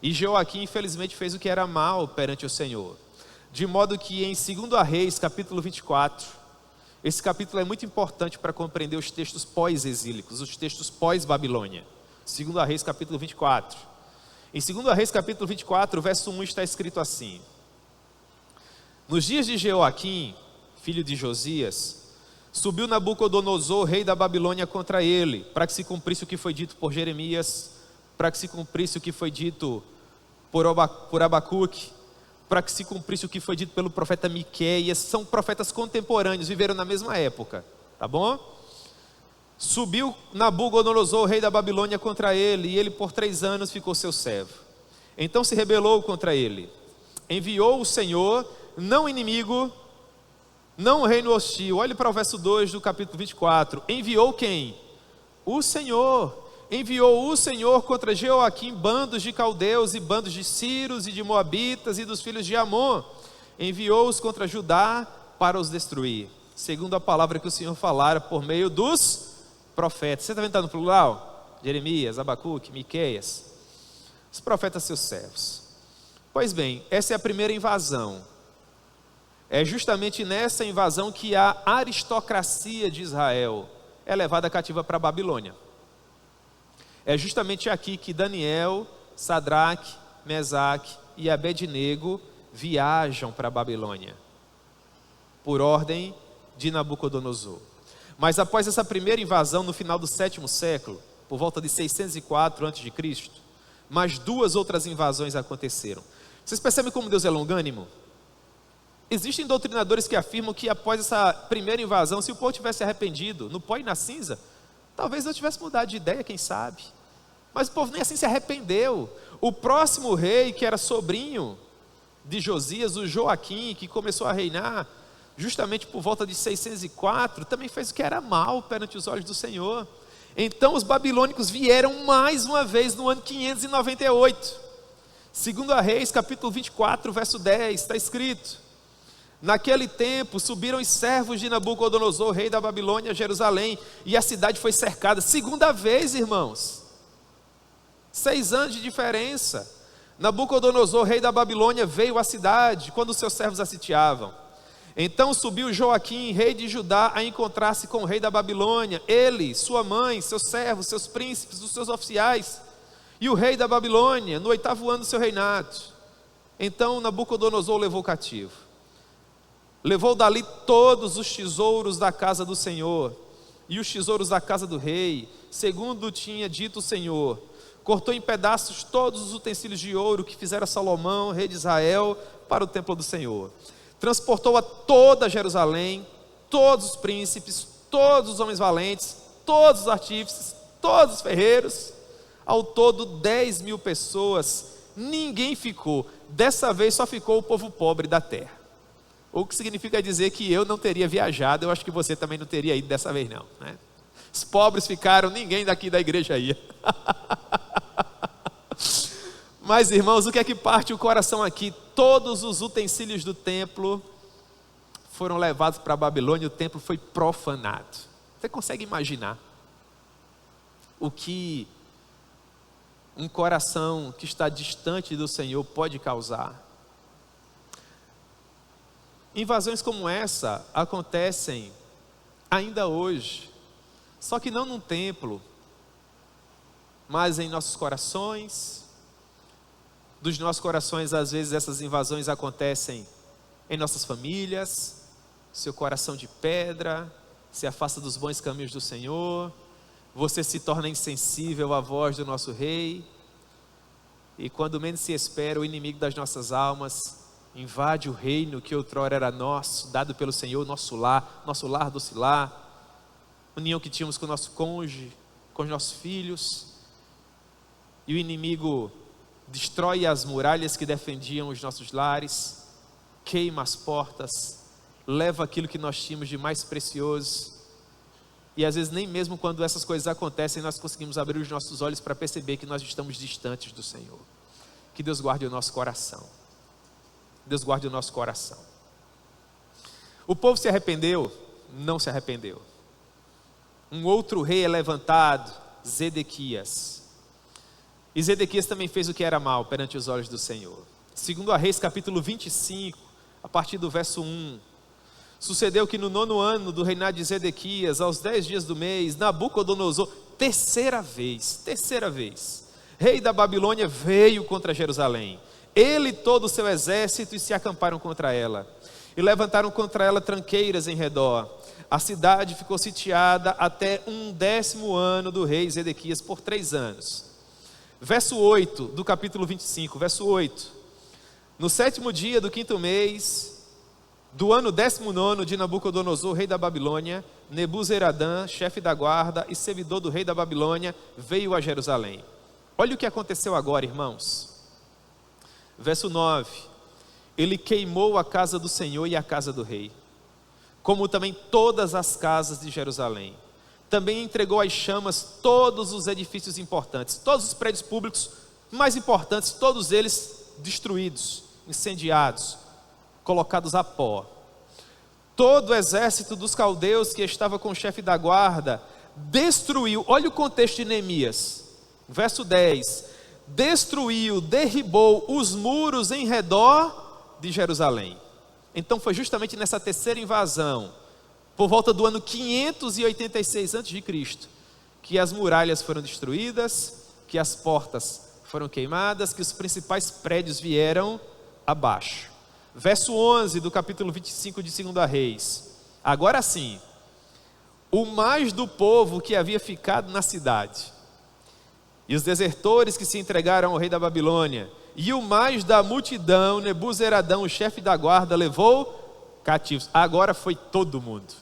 E Jeoaquim, infelizmente, fez o que era mal perante o Senhor. De modo que em 2 Reis, capítulo 24, esse capítulo é muito importante para compreender os textos pós-exílicos, os textos pós-Babilônia. 2 Reis, capítulo 24. Em 2 Reis, capítulo 24, verso 1 está escrito assim: Nos dias de Jeoaquim, filho de Josias, subiu Nabucodonosor, rei da Babilônia, contra ele, para que se cumprisse o que foi dito por Jeremias, para que se cumprisse o que foi dito por Abacuque, para que se cumprisse o que foi dito pelo profeta Miqueias. São profetas contemporâneos, viveram na mesma época, tá bom? Subiu Nabucodonosor, rei da Babilônia, contra ele, e ele por 3 anos ficou seu servo. Então se rebelou contra ele. Enviou o Senhor, não inimigo, não um reino hostil. Olhe para o verso 2 do capítulo 24. Enviou quem? O Senhor. Enviou o Senhor contra Jeoaquim bandos de caldeus e bandos de sírios e de moabitas e dos filhos de Amon. Enviou-os contra Judá para os destruir, segundo a palavra que o Senhor falara por meio dos profetas. Você está vendo que está no plural? Jeremias, Abacuque, Miqueias. Os profetas seus servos. Pois bem, essa é a primeira invasão. É justamente nessa invasão que a aristocracia de Israel é levada cativa para a Babilônia. É justamente aqui que Daniel, Sadraque, Mesaque e Abednego viajam para a Babilônia, por ordem de Nabucodonosor. Mas após essa primeira invasão, no final do 7º século, por volta de 604 a.C., mais 2 outras invasões aconteceram. Vocês percebem como Deus é longânimo? Existem doutrinadores que afirmam que após essa primeira invasão, se o povo tivesse arrependido, no pó e na cinza, talvez eu tivesse mudado de ideia, quem sabe. Mas o povo nem assim se arrependeu. O próximo rei, que era sobrinho de Josias, o Joaquim, que começou a reinar justamente por volta de 604, também fez o que era mal perante os olhos do Senhor. Então os babilônicos vieram mais uma vez no ano 598. 2 Reis, capítulo 24, verso 10, está escrito: Naquele tempo subiram os servos de Nabucodonosor, rei da Babilônia, a Jerusalém, e a cidade foi cercada. Segunda vez, irmãos. 6 anos de diferença. Nabucodonosor, rei da Babilônia, veio à cidade quando os seus servos a sitiavam. Então subiu Joaquim, rei de Judá, a encontrar-se com o rei da Babilônia, ele, sua mãe, seus servos, seus príncipes, os seus oficiais, e o rei da Babilônia, no 8º ano do seu reinado. Então Nabucodonosor o levou cativo. Levou dali todos os tesouros da casa do Senhor, e os tesouros da casa do rei, segundo tinha dito o Senhor. Cortou em pedaços todos os utensílios de ouro que fizera Salomão, rei de Israel, para o templo do Senhor. Transportou a toda Jerusalém, todos os príncipes, todos os homens valentes, todos os artífices, todos os ferreiros, ao todo 10.000 pessoas. Ninguém ficou. Dessa vez só ficou o povo pobre da terra. O que significa dizer que eu não teria viajado, eu acho que você também não teria ido dessa vez não, né? Os pobres ficaram, ninguém daqui da igreja ia. Mas irmãos, o que é que parte o coração aqui? Todos os utensílios do templo foram levados para a Babilônia, o templo foi profanado. Você consegue imaginar o que um coração que está distante do Senhor pode causar? Invasões como essa acontecem ainda hoje, só que não num templo, mas em nossos corações. Dos nossos corações, às vezes essas invasões acontecem em nossas famílias. Seu coração de pedra se afasta dos bons caminhos do Senhor, você se torna insensível à voz do nosso rei, e quando menos se espera, o inimigo das nossas almas invade o reino que outrora era nosso, dado pelo Senhor, nosso lar doce lar. união que tínhamos com o nosso cônjuge, com os nossos filhos, e o inimigo destrói as muralhas que defendiam os nossos lares, queima as portas, leva aquilo que nós tínhamos de mais precioso, e às vezes nem mesmo quando essas coisas acontecem, nós conseguimos abrir os nossos olhos para perceber que nós estamos distantes do Senhor. Que Deus guarde o nosso coração. Deus guarde o nosso coração. O povo se arrependeu? Não se arrependeu. Um outro rei é levantado, Zedequias. E Zedequias também fez o que era mal perante os olhos do Senhor. Segundo a Reis, capítulo 25, a partir do verso 1. Sucedeu que no 9º ano do reinado de Zedequias, aos 10 dias do mês, Nabucodonosor, terceira vez, rei da Babilônia, veio contra Jerusalém. Ele e todo o seu exército, e se acamparam contra ela. E levantaram contra ela tranqueiras em redor. A cidade ficou sitiada até 10º ano do rei Zedequias, por 3 anos. Verso 8 do capítulo 25, verso 8. No 7º dia do 5º mês, do ano 19º de Nabucodonosor, rei da Babilônia, Nebuzaradã, chefe da guarda e servidor do rei da Babilônia, veio a Jerusalém. Olha o que aconteceu agora, irmãos. Verso 9. Ele queimou a casa do Senhor e a casa do rei, como também todas as casas de Jerusalém. Também entregou às chamas todos os edifícios importantes, todos os prédios públicos mais importantes, todos eles destruídos, incendiados, colocados a pó. Todo o exército dos caldeus que estava com o chefe da guarda destruiu. Olha o contexto de Neemias, verso 10. Destruiu, derribou os muros em redor de Jerusalém. Então foi justamente nessa terceira invasão, por volta do ano 586 a.C., que as muralhas foram destruídas, que as portas foram queimadas, que os principais prédios vieram abaixo. Verso 11 do capítulo 25 de 2 Reis. Agora sim, o mais do povo que havia ficado na cidade, e os desertores que se entregaram ao rei da Babilônia, e o mais da multidão, Nebuzaradã, o chefe da guarda, levou cativos. Agora foi todo mundo.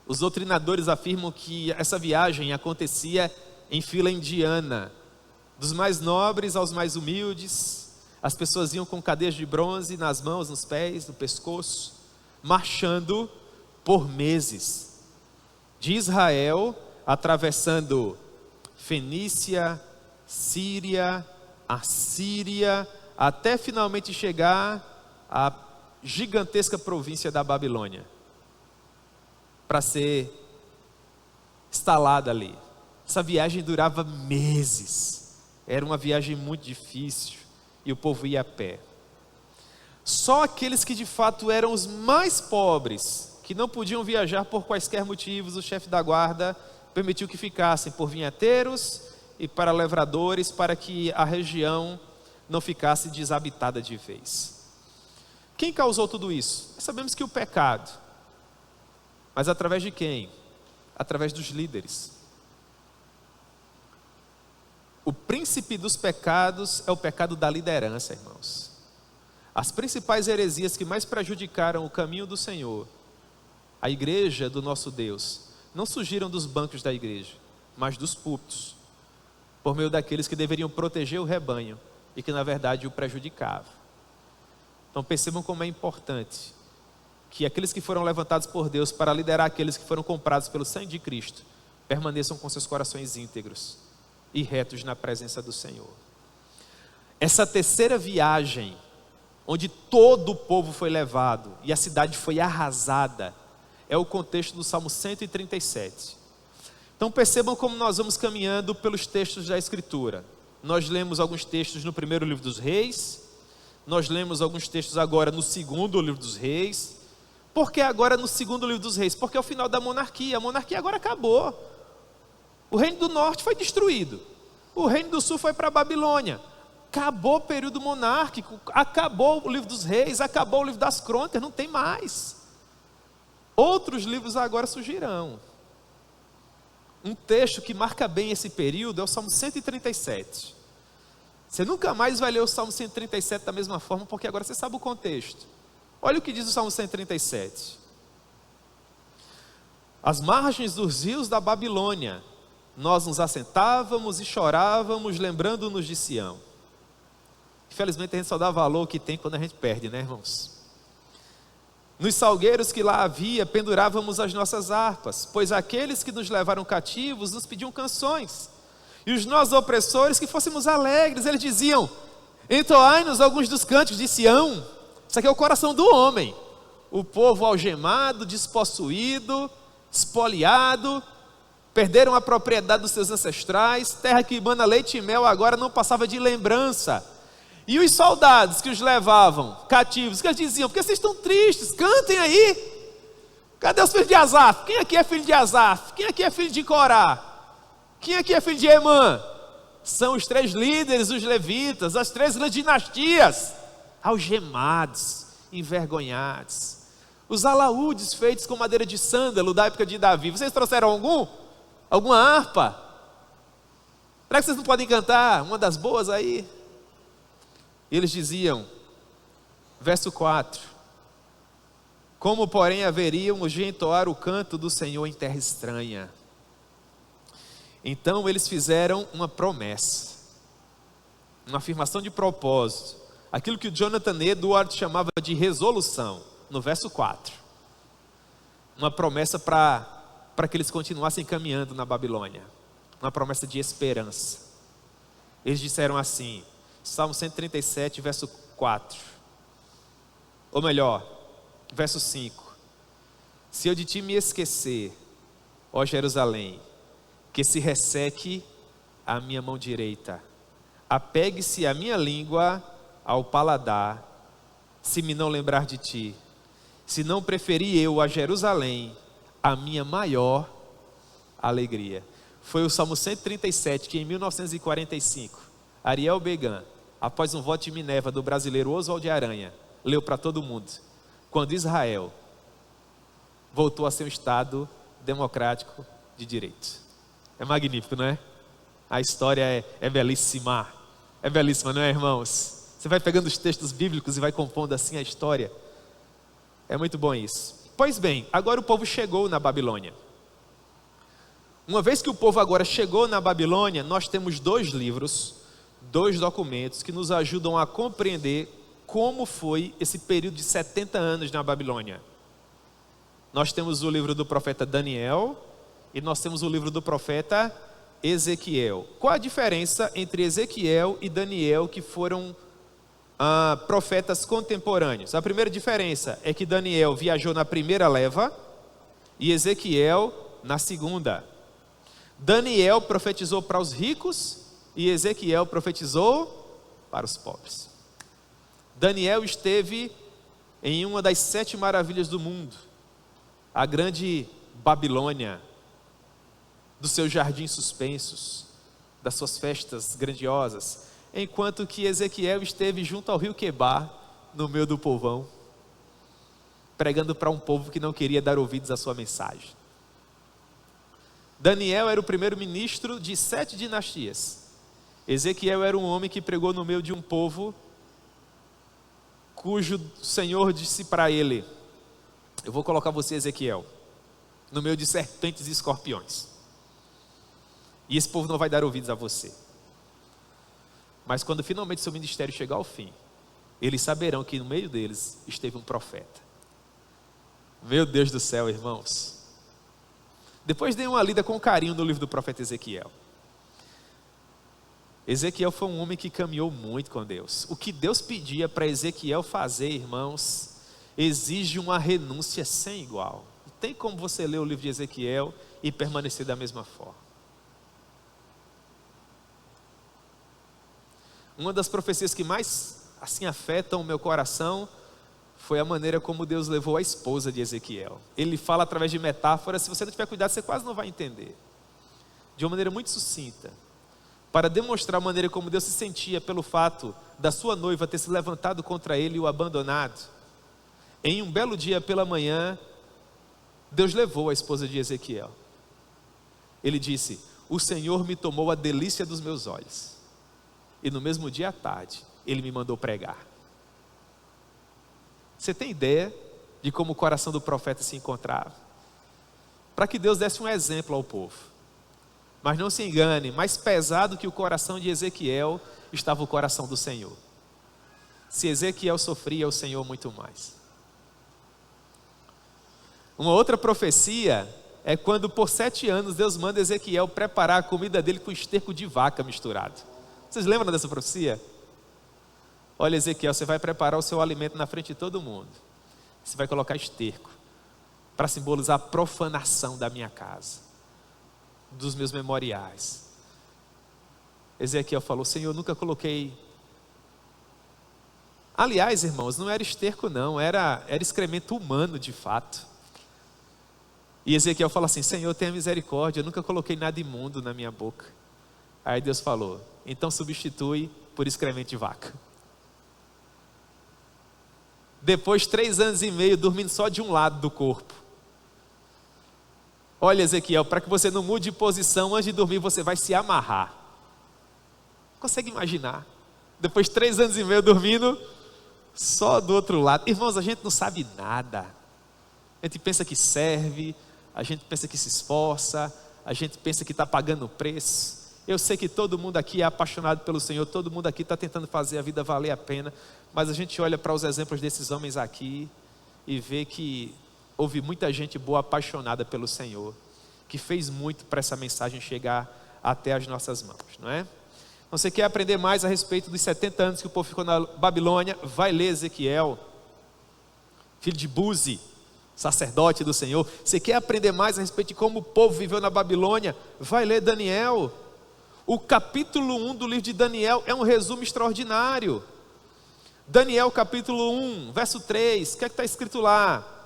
Os doutrinadores afirmam que essa viagem acontecia em fila indiana, dos mais nobres aos mais humildes. As pessoas iam com cadeias de bronze nas mãos, nos pés, no pescoço, marchando por meses, de Israel, atravessando Fenícia, Síria, Assíria, até finalmente chegar à gigantesca província da Babilônia, para ser instalada ali. Essa viagem durava meses, era uma viagem muito difícil, e o povo ia a pé. Só aqueles que de fato eram os mais pobres, que não podiam viajar por quaisquer motivos, o chefe da guarda permitiu que ficassem por vinheteiros e para lavradores, para que a região não ficasse desabitada de vez. Quem causou tudo isso? Sabemos que o pecado. Mas através de quem? Através dos líderes. O príncipe dos pecados é o pecado da liderança, irmãos. As principais heresias que mais prejudicaram o caminho do Senhor, a igreja do nosso Deus, não surgiram dos bancos da igreja, mas dos púlpitos, por meio daqueles que deveriam proteger o rebanho e que na verdade o prejudicavam. Então percebam como é importante que aqueles que foram levantados por Deus para liderar aqueles que foram comprados pelo sangue de Cristo, permaneçam com seus corações íntegros e retos na presença do Senhor. Essa terceira viagem, onde todo o povo foi levado e a cidade foi arrasada, é o contexto do Salmo 137. Então percebam como nós vamos caminhando pelos textos da Escritura. Nós lemos alguns textos no primeiro livro dos Reis, nós lemos alguns textos agora no segundo livro dos Reis. Por que agora no segundo livro dos Reis? Porque é o final da monarquia. A monarquia agora acabou. O reino do norte foi destruído, o reino do sul foi para a Babilônia. Acabou o período monárquico, acabou o livro dos Reis, acabou o livro das Crônicas, não tem mais. Outros livros agora surgirão. Um texto que marca bem esse período é o Salmo 137. Você nunca mais vai ler o Salmo 137 da mesma forma, porque agora você sabe o contexto. Olha o que diz o Salmo 137. Às margens dos rios da Babilônia, nós nos assentávamos e chorávamos, lembrando-nos de Sião. Infelizmente a gente só dá valor ao que tem quando a gente perde, né, irmãos? Nos salgueiros que lá havia, pendurávamos as nossas harpas, pois aqueles que nos levaram cativos nos pediam canções. E os nossos opressores que fôssemos alegres, eles diziam: entoai-nos alguns dos cânticos de Sião. Isso aqui é o coração do homem. O povo algemado, despossuído, espoliado, perderam a propriedade dos seus ancestrais, terra que emana leite e mel agora não passava de lembrança. E os soldados que os levavam cativos, que eles diziam: porque vocês estão tristes, cantem aí. Cadê os filhos de Asaf? Quem aqui é filho de Asaf? Quem aqui é filho de Corá? Quem aqui é filho de Emã? São os 3 líderes, os levitas, as 3 grandes dinastias, algemados, envergonhados. Os alaúdes feitos com madeira de sândalo da época de Davi, vocês trouxeram alguma harpa? Será que vocês não podem cantar uma das boas aí? E eles diziam, verso 4: como porém haveríamos de entoar o canto do Senhor em terra estranha? Então eles fizeram uma promessa, uma afirmação de propósito, aquilo que o Jonathan Edwards chamava de resolução, no verso 4. Uma promessa para que eles continuassem caminhando na Babilônia, uma promessa de esperança. Eles disseram assim, Salmo 137, verso 4, ou melhor, verso 5: se eu de ti me esquecer, ó Jerusalém, que se resseque a minha mão direita, apegue-se a minha língua ao paladar, se me não lembrar de ti, se não preferir eu a Jerusalém, a minha maior alegria. Foi o Salmo 137 que em 1945, Ariel Began, após um voto de Minerva do brasileiro Oswald Aranha, leu para todo mundo, quando Israel voltou a ser um Estado democrático de direito. É magnífico, não é? A história é belíssima. É belíssima, não é, irmãos? Você vai pegando os textos bíblicos e vai compondo assim a história. É muito bom isso. Pois bem, agora o povo chegou na Babilônia. Uma vez que o povo agora chegou na Babilônia, nós temos 2 livros, 2 documentos que nos ajudam a compreender como foi esse período de 70 anos na Babilônia. Nós temos o livro do profeta Daniel e nós temos o livro do profeta Ezequiel. Qual a diferença entre Ezequiel e Daniel, que foram profetas contemporâneos? A primeira diferença é que Daniel viajou na primeira leva e Ezequiel na segunda. Daniel profetizou para os ricos e Ezequiel profetizou para os pobres. Daniel esteve em uma das 7 maravilhas do mundo, a grande Babilônia, dos seus jardins suspensos, das suas festas grandiosas, enquanto que Ezequiel esteve junto ao rio Quebar, no meio do povão, pregando para um povo que não queria dar ouvidos à sua mensagem. Daniel era o primeiro ministro de 7 dinastias. Ezequiel era um homem que pregou no meio de um povo cujo Senhor disse para ele: eu vou colocar você, Ezequiel, no meio de serpentes e escorpiões. E esse povo não vai dar ouvidos a você. Mas quando finalmente seu ministério chegar ao fim, eles saberão que no meio deles esteve um profeta. Meu Deus do céu, irmãos. Depois dê uma lida com carinho no livro do profeta Ezequiel. Ezequiel foi um homem que caminhou muito com Deus. O que Deus pedia para Ezequiel fazer, irmãos, exige uma renúncia sem igual. Não tem como você ler o livro de Ezequiel e permanecer da mesma forma. Uma das profecias que mais assim afetam o meu coração foi a maneira como Deus levou a esposa de Ezequiel. Ele fala através de metáforas, se você não tiver cuidado, você quase não vai entender. De uma maneira muito sucinta, para demonstrar a maneira como Deus se sentia pelo fato da sua noiva ter se levantado contra ele e o abandonado. Em um belo dia pela manhã, Deus levou a esposa de Ezequiel. Ele disse: o Senhor me tomou a delícia dos meus olhos. E no mesmo dia à tarde, ele me mandou pregar. Você tem ideia de como o coração do profeta se encontrava? para que Deus desse um exemplo ao povo. Mas não se engane, mais pesado que o coração de Ezequiel estava o coração do Senhor. Se Ezequiel sofria, o Senhor muito mais. Uma outra profecia é quando por 7 anos Deus manda Ezequiel preparar a comida dele com esterco de vaca misturado. Vocês lembram dessa profecia? Olha, Ezequiel, você vai preparar o seu alimento na frente de todo mundo. Você vai colocar esterco para simbolizar a profanação da minha casa, dos meus memoriais. Ezequiel falou: Senhor, nunca coloquei. Aliás, irmãos, não era esterco não, era excremento humano de fato. E Ezequiel fala assim: Senhor, tenha misericórdia, eu nunca coloquei nada imundo na minha boca. Aí Deus falou: então substitui por excremento de vaca. Depois 3 anos e meio dormindo só de um lado do corpo. Olha, Ezequiel, para que você não mude de posição, antes de dormir você vai se amarrar. Consegue imaginar? Depois de 3 anos e meio dormindo só do outro lado. Irmãos, a gente não sabe nada. A gente pensa que serve, a gente pensa que se esforça, a gente pensa que está pagando o preço. Eu sei que todo mundo aqui é apaixonado pelo Senhor, todo mundo aqui está tentando fazer a vida valer a pena, mas a gente olha para os exemplos desses homens aqui e vê que houve muita gente boa apaixonada pelo Senhor, que fez muito para essa mensagem chegar até as nossas mãos, não é? Você quer aprender mais a respeito dos 70 anos que o povo ficou na Babilônia? Vai ler Ezequiel, filho de Buzi, sacerdote do Senhor. Você quer aprender mais a respeito de como o povo viveu na Babilônia? Vai ler Daniel. O capítulo 1 do livro de Daniel é um resumo extraordinário. Daniel capítulo 1, verso 3, o que é que está escrito lá?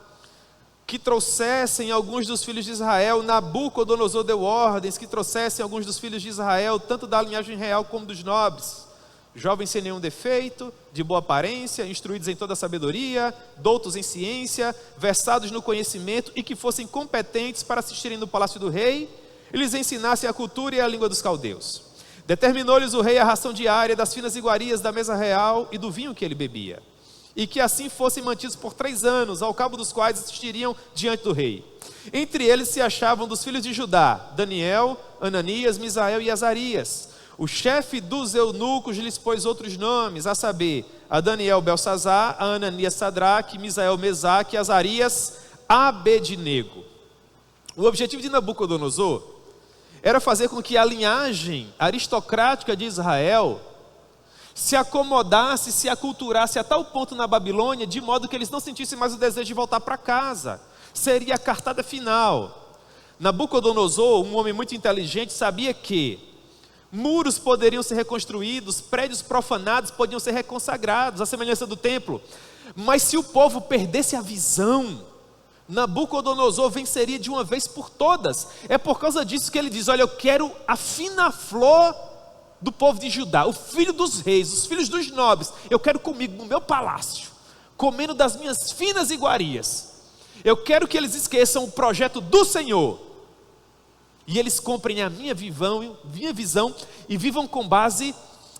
Que trouxessem alguns dos filhos de Israel, Nabucodonosor deu ordens, que trouxessem alguns dos filhos de Israel, tanto da linhagem real como dos nobres, jovens sem nenhum defeito, de boa aparência, instruídos em toda a sabedoria, doutos em ciência, versados no conhecimento, e que fossem competentes para assistirem no palácio do rei, e lhes ensinassem a cultura e a língua dos caldeus. Determinou-lhes o rei a ração diária das finas iguarias da mesa real e do vinho que ele bebia, e que assim fossem mantidos por 3 anos, ao cabo dos quais assistiriam diante do rei. Entre eles se achavam dos filhos de Judá, Daniel, Ananias, Misael e Azarias. O chefe dos eunucos lhes pôs outros nomes, a saber, a Daniel Belsazar, a Ananias Sadraque, Misael Mesaque e Azarias Abednego. O objetivo de Nabucodonosor era fazer com que a linhagem aristocrática de Israel se acomodasse, se aculturasse a tal ponto na Babilônia, de modo que eles não sentissem mais o desejo de voltar para casa. Seria a cartada final. Nabucodonosor, um homem muito inteligente, sabia que muros poderiam ser reconstruídos, prédios profanados podiam ser reconsagrados, à semelhança do templo. Mas se o povo perdesse a visão, Nabucodonosor venceria de uma vez por todas. É por causa disso que ele diz: olha, eu quero a fina flor do povo de Judá, o filho dos reis, os filhos dos nobres, eu quero comigo no meu palácio, comendo das minhas finas iguarias. Eu quero que eles esqueçam o projeto do Senhor, e eles comprem a minha visão e vivam com base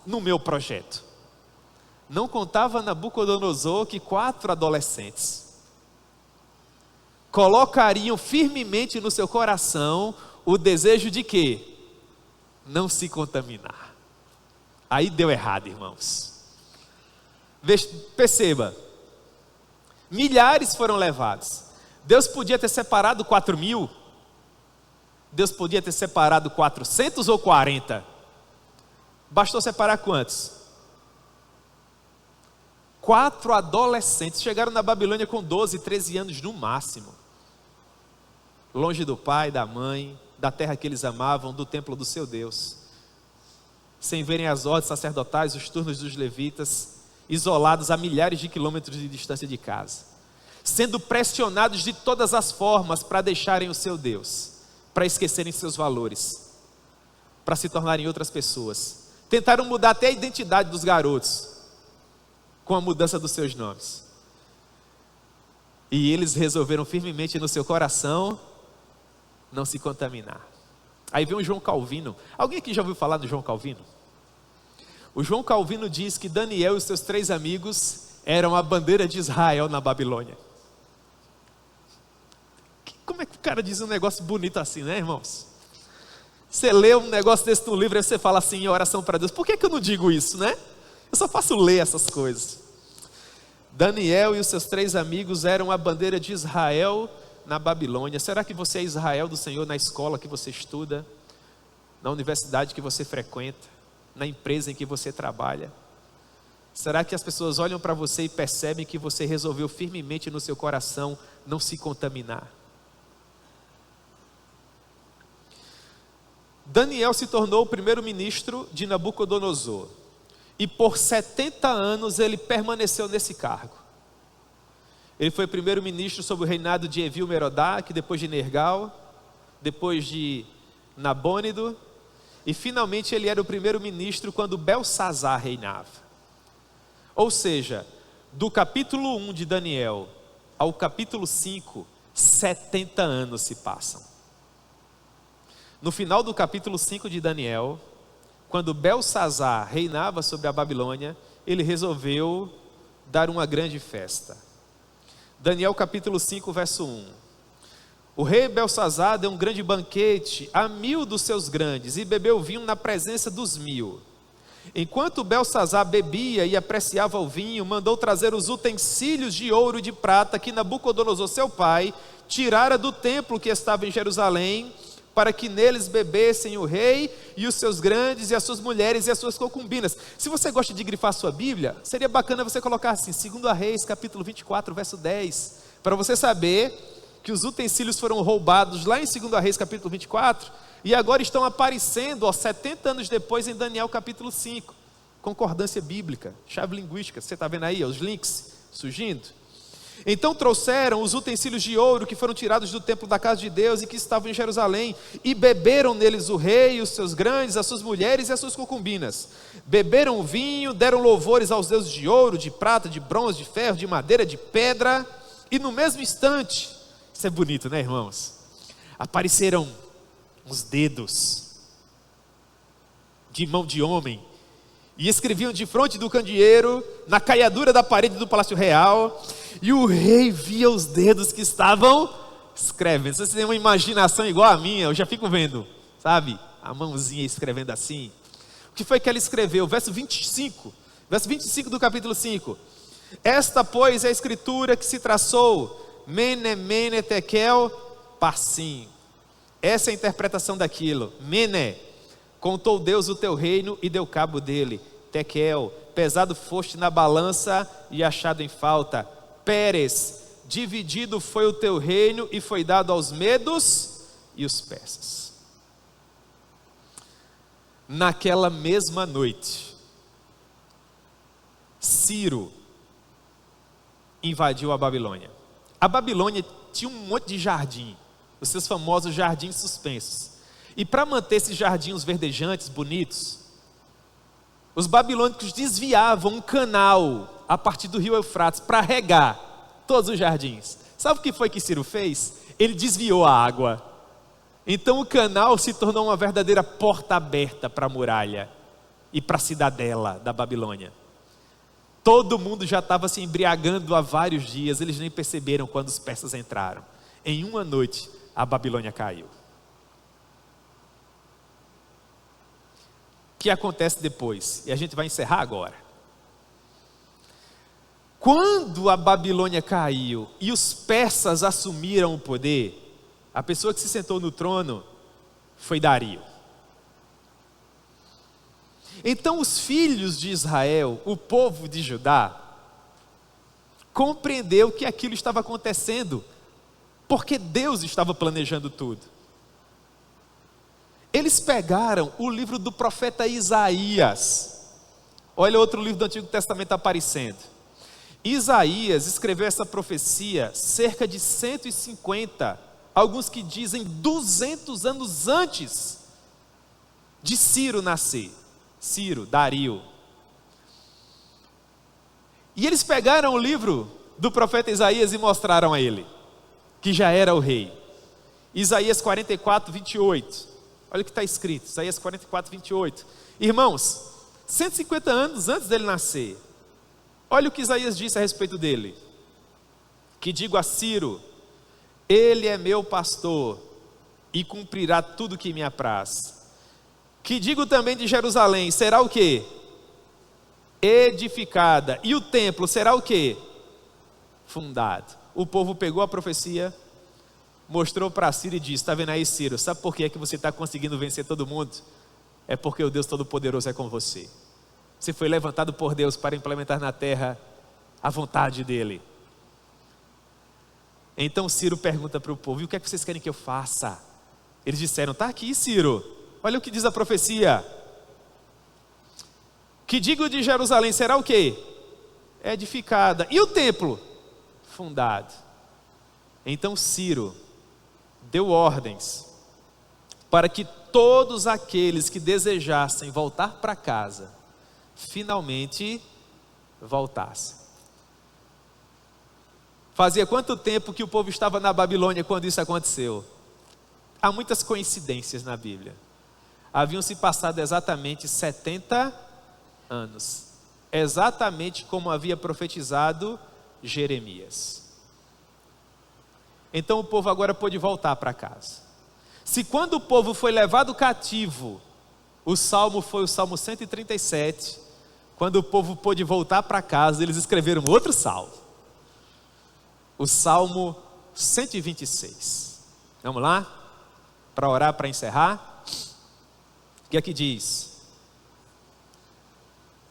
no meu projeto. Não contava Nabucodonosor que 4 adolescentes colocariam firmemente no seu coração o desejo de quê? Não se contaminar. Aí deu errado, irmãos. Perceba, milhares foram levados. Deus podia ter separado 4.000, Deus podia ter separado 400 ou 40. Bastou separar quantos? 4 adolescentes chegaram na Babilônia com 12, 13 anos no máximo, longe do pai, da mãe, da terra que eles amavam, do templo do seu Deus, sem verem as ordens sacerdotais, os turnos dos levitas, isolados a milhares de quilômetros de distância de casa, sendo pressionados de todas as formas para deixarem o seu Deus, para esquecerem seus valores, para se tornarem outras pessoas. Tentaram mudar até a identidade dos garotos, com a mudança dos seus nomes. E eles resolveram firmemente no seu coração não se contaminar. Aí vem o João Calvino. Alguém aqui já ouviu falar do João Calvino? O João Calvino diz que Daniel e os seus 3 amigos eram a bandeira de Israel na Babilônia. Como é que o cara diz um negócio bonito assim, né, irmãos? Você lê um negócio desse no livro e você fala assim, em oração para Deus. Por que eu não digo isso, né? Eu só faço ler essas coisas. Daniel e os seus 3 amigos eram a bandeira de Israel na Babilônia. Será que você é Israel do Senhor na escola que você estuda? Na universidade que você frequenta? Na empresa em que você trabalha? Será que as pessoas olham para você e percebem que você resolveu firmemente no seu coração não se contaminar? Daniel se tornou o primeiro-ministro de Nabucodonosor. E por 70 anos ele permaneceu nesse cargo. Ele foi primeiro-ministro sob o reinado de Evil-Merodach, depois de Nergal, depois de Nabônido. E finalmente ele era o primeiro-ministro quando Belsazar reinava. Ou seja, do capítulo 1 de Daniel ao capítulo 5, 70 anos se passam. No final do capítulo 5 de Daniel, quando Belsazar reinava sobre a Babilônia, ele resolveu dar uma grande festa. Daniel capítulo 5, verso 1. O rei Belsazar deu um grande banquete a 1000 dos seus grandes e bebeu vinho na presença dos 1000. Enquanto Belsazar bebia e apreciava o vinho, mandou trazer os utensílios de ouro e de prata que Nabucodonosor, seu pai, tirara do templo que estava em Jerusalém, para que neles bebessem o rei e os seus grandes e as suas mulheres e as suas concubinas. Se você gosta de grifar sua Bíblia, seria bacana você colocar assim, 2 Reis, capítulo 24, verso 10, para você saber que os utensílios foram roubados lá em 2 Reis, capítulo 24, e agora estão aparecendo, 70 anos depois, em Daniel, capítulo 5. Concordância bíblica, chave linguística, você está vendo aí, os links surgindo? Então trouxeram os utensílios de ouro que foram tirados do templo da casa de Deus e que estavam em Jerusalém, e beberam neles o rei, os seus grandes, as suas mulheres e as suas concubinas. Beberam o vinho, deram louvores aos deuses de ouro, de prata, de bronze, de ferro, de madeira, de pedra, e no mesmo instante, isso é bonito, né, irmãos? Apareceram uns dedos de mão de homem, e escreviam de fronte do candeeiro, na caiadura da parede do palácio real, e o rei via os dedos que estavam escrevendo. Se você tem uma imaginação igual a minha, eu já fico vendo, sabe, a mãozinha escrevendo assim. O que foi que ela escreveu? Verso 25 do capítulo 5. Esta, pois, é a escritura que se traçou, Mene, Mene, Tekel, Parsim. Essa é a interpretação daquilo. Mene, contou Deus o teu reino e deu cabo dele. Tekel, pesado foste na balança e achado em falta. Pérez, dividido foi o teu reino e foi dado aos medos e os persas. Naquela mesma noite, Ciro invadiu a Babilônia. A Babilônia tinha um monte de jardim, os seus famosos jardins suspensos. E para manter esses jardins verdejantes, bonitos, os babilônicos desviavam um canal a partir do rio Eufrates para regar todos os jardins. Sabe o que foi que Ciro fez? Ele desviou a água. Então o canal se tornou uma verdadeira porta aberta para a muralha e para a cidadela da Babilônia. Todo mundo já estava se embriagando há vários dias, eles nem perceberam quando os persas entraram. Em uma noite, a Babilônia caiu. O que acontece depois? E a gente vai encerrar agora. Quando a Babilônia caiu e os persas assumiram o poder, a pessoa que se sentou no trono foi Dario. Então os filhos de Israel, o povo de Judá, compreendeu que aquilo estava acontecendo, porque Deus estava planejando tudo. Eles pegaram o livro do profeta Isaías. Olha outro livro do Antigo Testamento aparecendo. Isaías escreveu essa profecia cerca de 150, alguns que dizem 200 anos antes de Ciro nascer. Ciro, Dario. E eles pegaram o livro do profeta Isaías e mostraram a ele, que já era o rei. Isaías 44, 28. Olha o que está escrito, Isaías 44, 28. Irmãos, 150 anos antes dele nascer, olha o que Isaías disse a respeito dele. Que digo a Ciro, Ele é meu pastor e cumprirá tudo que me apraz. Que digo também de Jerusalém, será o quê? Edificada. E o templo será o quê? Fundado. O povo pegou a profecia, mostrou para Ciro e disse: está vendo aí, Ciro, sabe por que é que você está conseguindo vencer todo mundo? É porque o Deus Todo-Poderoso é com você. Você foi levantado por Deus para implementar na terra a vontade dele. Então Ciro pergunta para o povo: e o que é que vocês querem que eu faça? Eles disseram: está aqui, Ciro, olha o que diz a profecia. Que digo de Jerusalém, será o quê? Edificada. E o templo? Fundado. Então Ciro deu ordens para que todos aqueles que desejassem voltar para casa, finalmente voltassem. Fazia quanto tempo que o povo estava na Babilônia quando isso aconteceu? Há muitas coincidências na Bíblia. Haviam se passado exatamente 70 anos. Exatamente como havia profetizado Jeremias. Então o povo agora pôde voltar para casa. Se quando o povo foi levado cativo, o salmo foi o Salmo 137, quando o povo pôde voltar para casa, eles escreveram outro salmo. O Salmo 126. Vamos lá? Para orar, para encerrar. O que é que diz?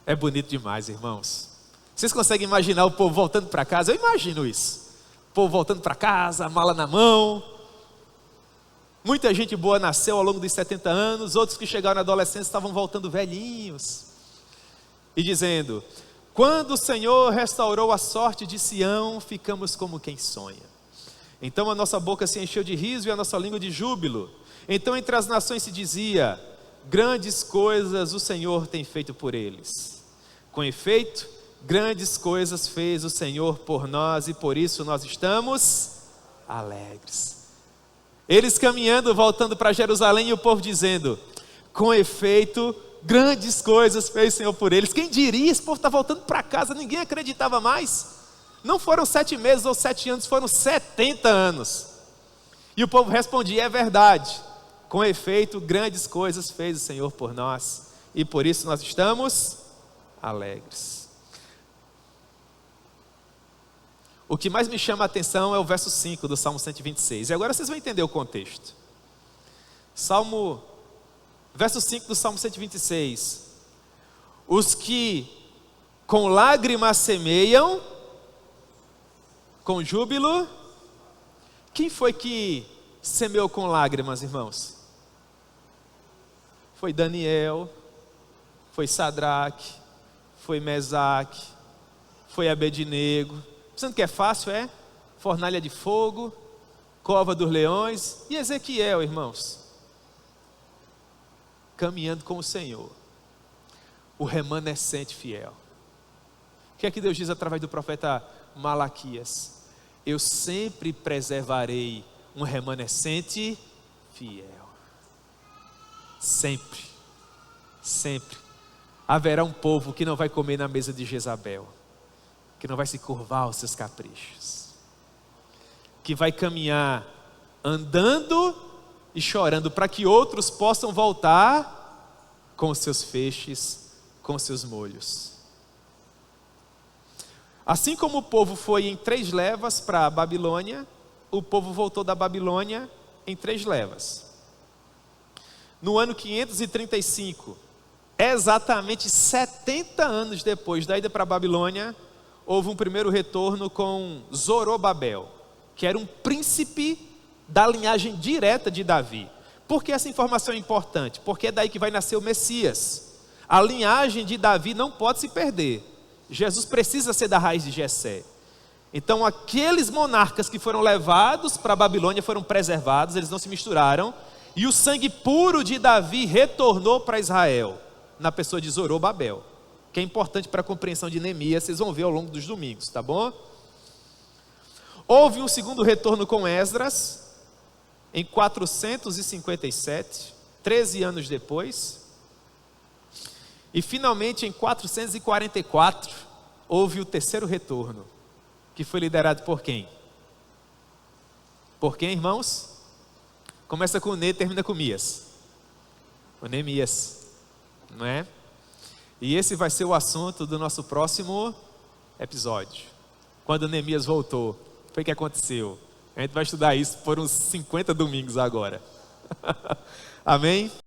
É bonito demais, irmãos. Vocês conseguem imaginar o povo voltando para casa? Eu imagino isso. O povo voltando para casa, a mala na mão. Muita gente boa nasceu ao longo dos 70 anos. Outros que chegaram na adolescência estavam voltando velhinhos. E dizendo: quando o Senhor restaurou a sorte de Sião, ficamos como quem sonha. Então a nossa boca se encheu de riso e a nossa língua de júbilo. Então entre as nações se dizia: grandes coisas o Senhor tem feito por eles. Com efeito, grandes coisas fez o Senhor por nós e por isso nós estamos alegres. Eles caminhando, voltando para Jerusalém e o povo dizendo: com efeito, grandes coisas fez o Senhor por eles. Quem diria, esse povo está voltando para casa, ninguém acreditava mais. Não foram 7 meses ou 7 anos, foram 70 anos. E o povo respondia: é verdade. Com efeito, grandes coisas fez o Senhor por nós e por isso nós estamos alegres. O que mais me chama a atenção é o verso 5 do Salmo 126. E agora vocês vão entender o contexto. Verso 5 do Salmo 126. Os que com lágrimas semeiam, com júbilo. Quem foi que semeou com lágrimas, irmãos? Foi Daniel, foi Sadraque, foi Mesaque, foi Abednego. Pensando que é fácil, é? Fornalha de fogo, cova dos leões. E Ezequiel, irmãos? Caminhando com o Senhor, o remanescente fiel. O que é que Deus diz através do profeta Malaquias? Eu sempre preservarei um remanescente fiel. Sempre, sempre. Haverá um povo que não vai comer na mesa de Jezabel, que não vai se curvar aos seus caprichos, que vai caminhar andando e chorando para que outros possam voltar com os seus feixes, com os seus molhos. Assim como o povo foi em 3 levas para a Babilônia, o povo voltou da Babilônia em 3 levas. No ano 535, exatamente 70 anos depois da ida para a Babilônia, houve um primeiro retorno com Zorobabel, que era um príncipe da linhagem direta de Davi. Por que essa informação é importante? Porque é daí que vai nascer o Messias. A linhagem de Davi não pode se perder. Jesus precisa ser da raiz de Jessé. Então aqueles monarcas que foram levados para a Babilônia foram preservados, eles não se misturaram. E o sangue puro de Davi retornou para Israel, na pessoa de Zorobabel, que é importante para a compreensão de Neemias, vocês vão ver ao longo dos domingos, tá bom? Houve um segundo retorno com Esdras, em 457, 13 anos depois. E finalmente em 444, houve o terceiro retorno, que foi liderado por quem? Por quem, irmãos? Começa com Ne, termina com Mias. O Neemias, não é? E esse vai ser o assunto do nosso próximo episódio. Quando Neemias voltou, o que foi que aconteceu? A gente vai estudar isso por uns 50 domingos agora. Amém?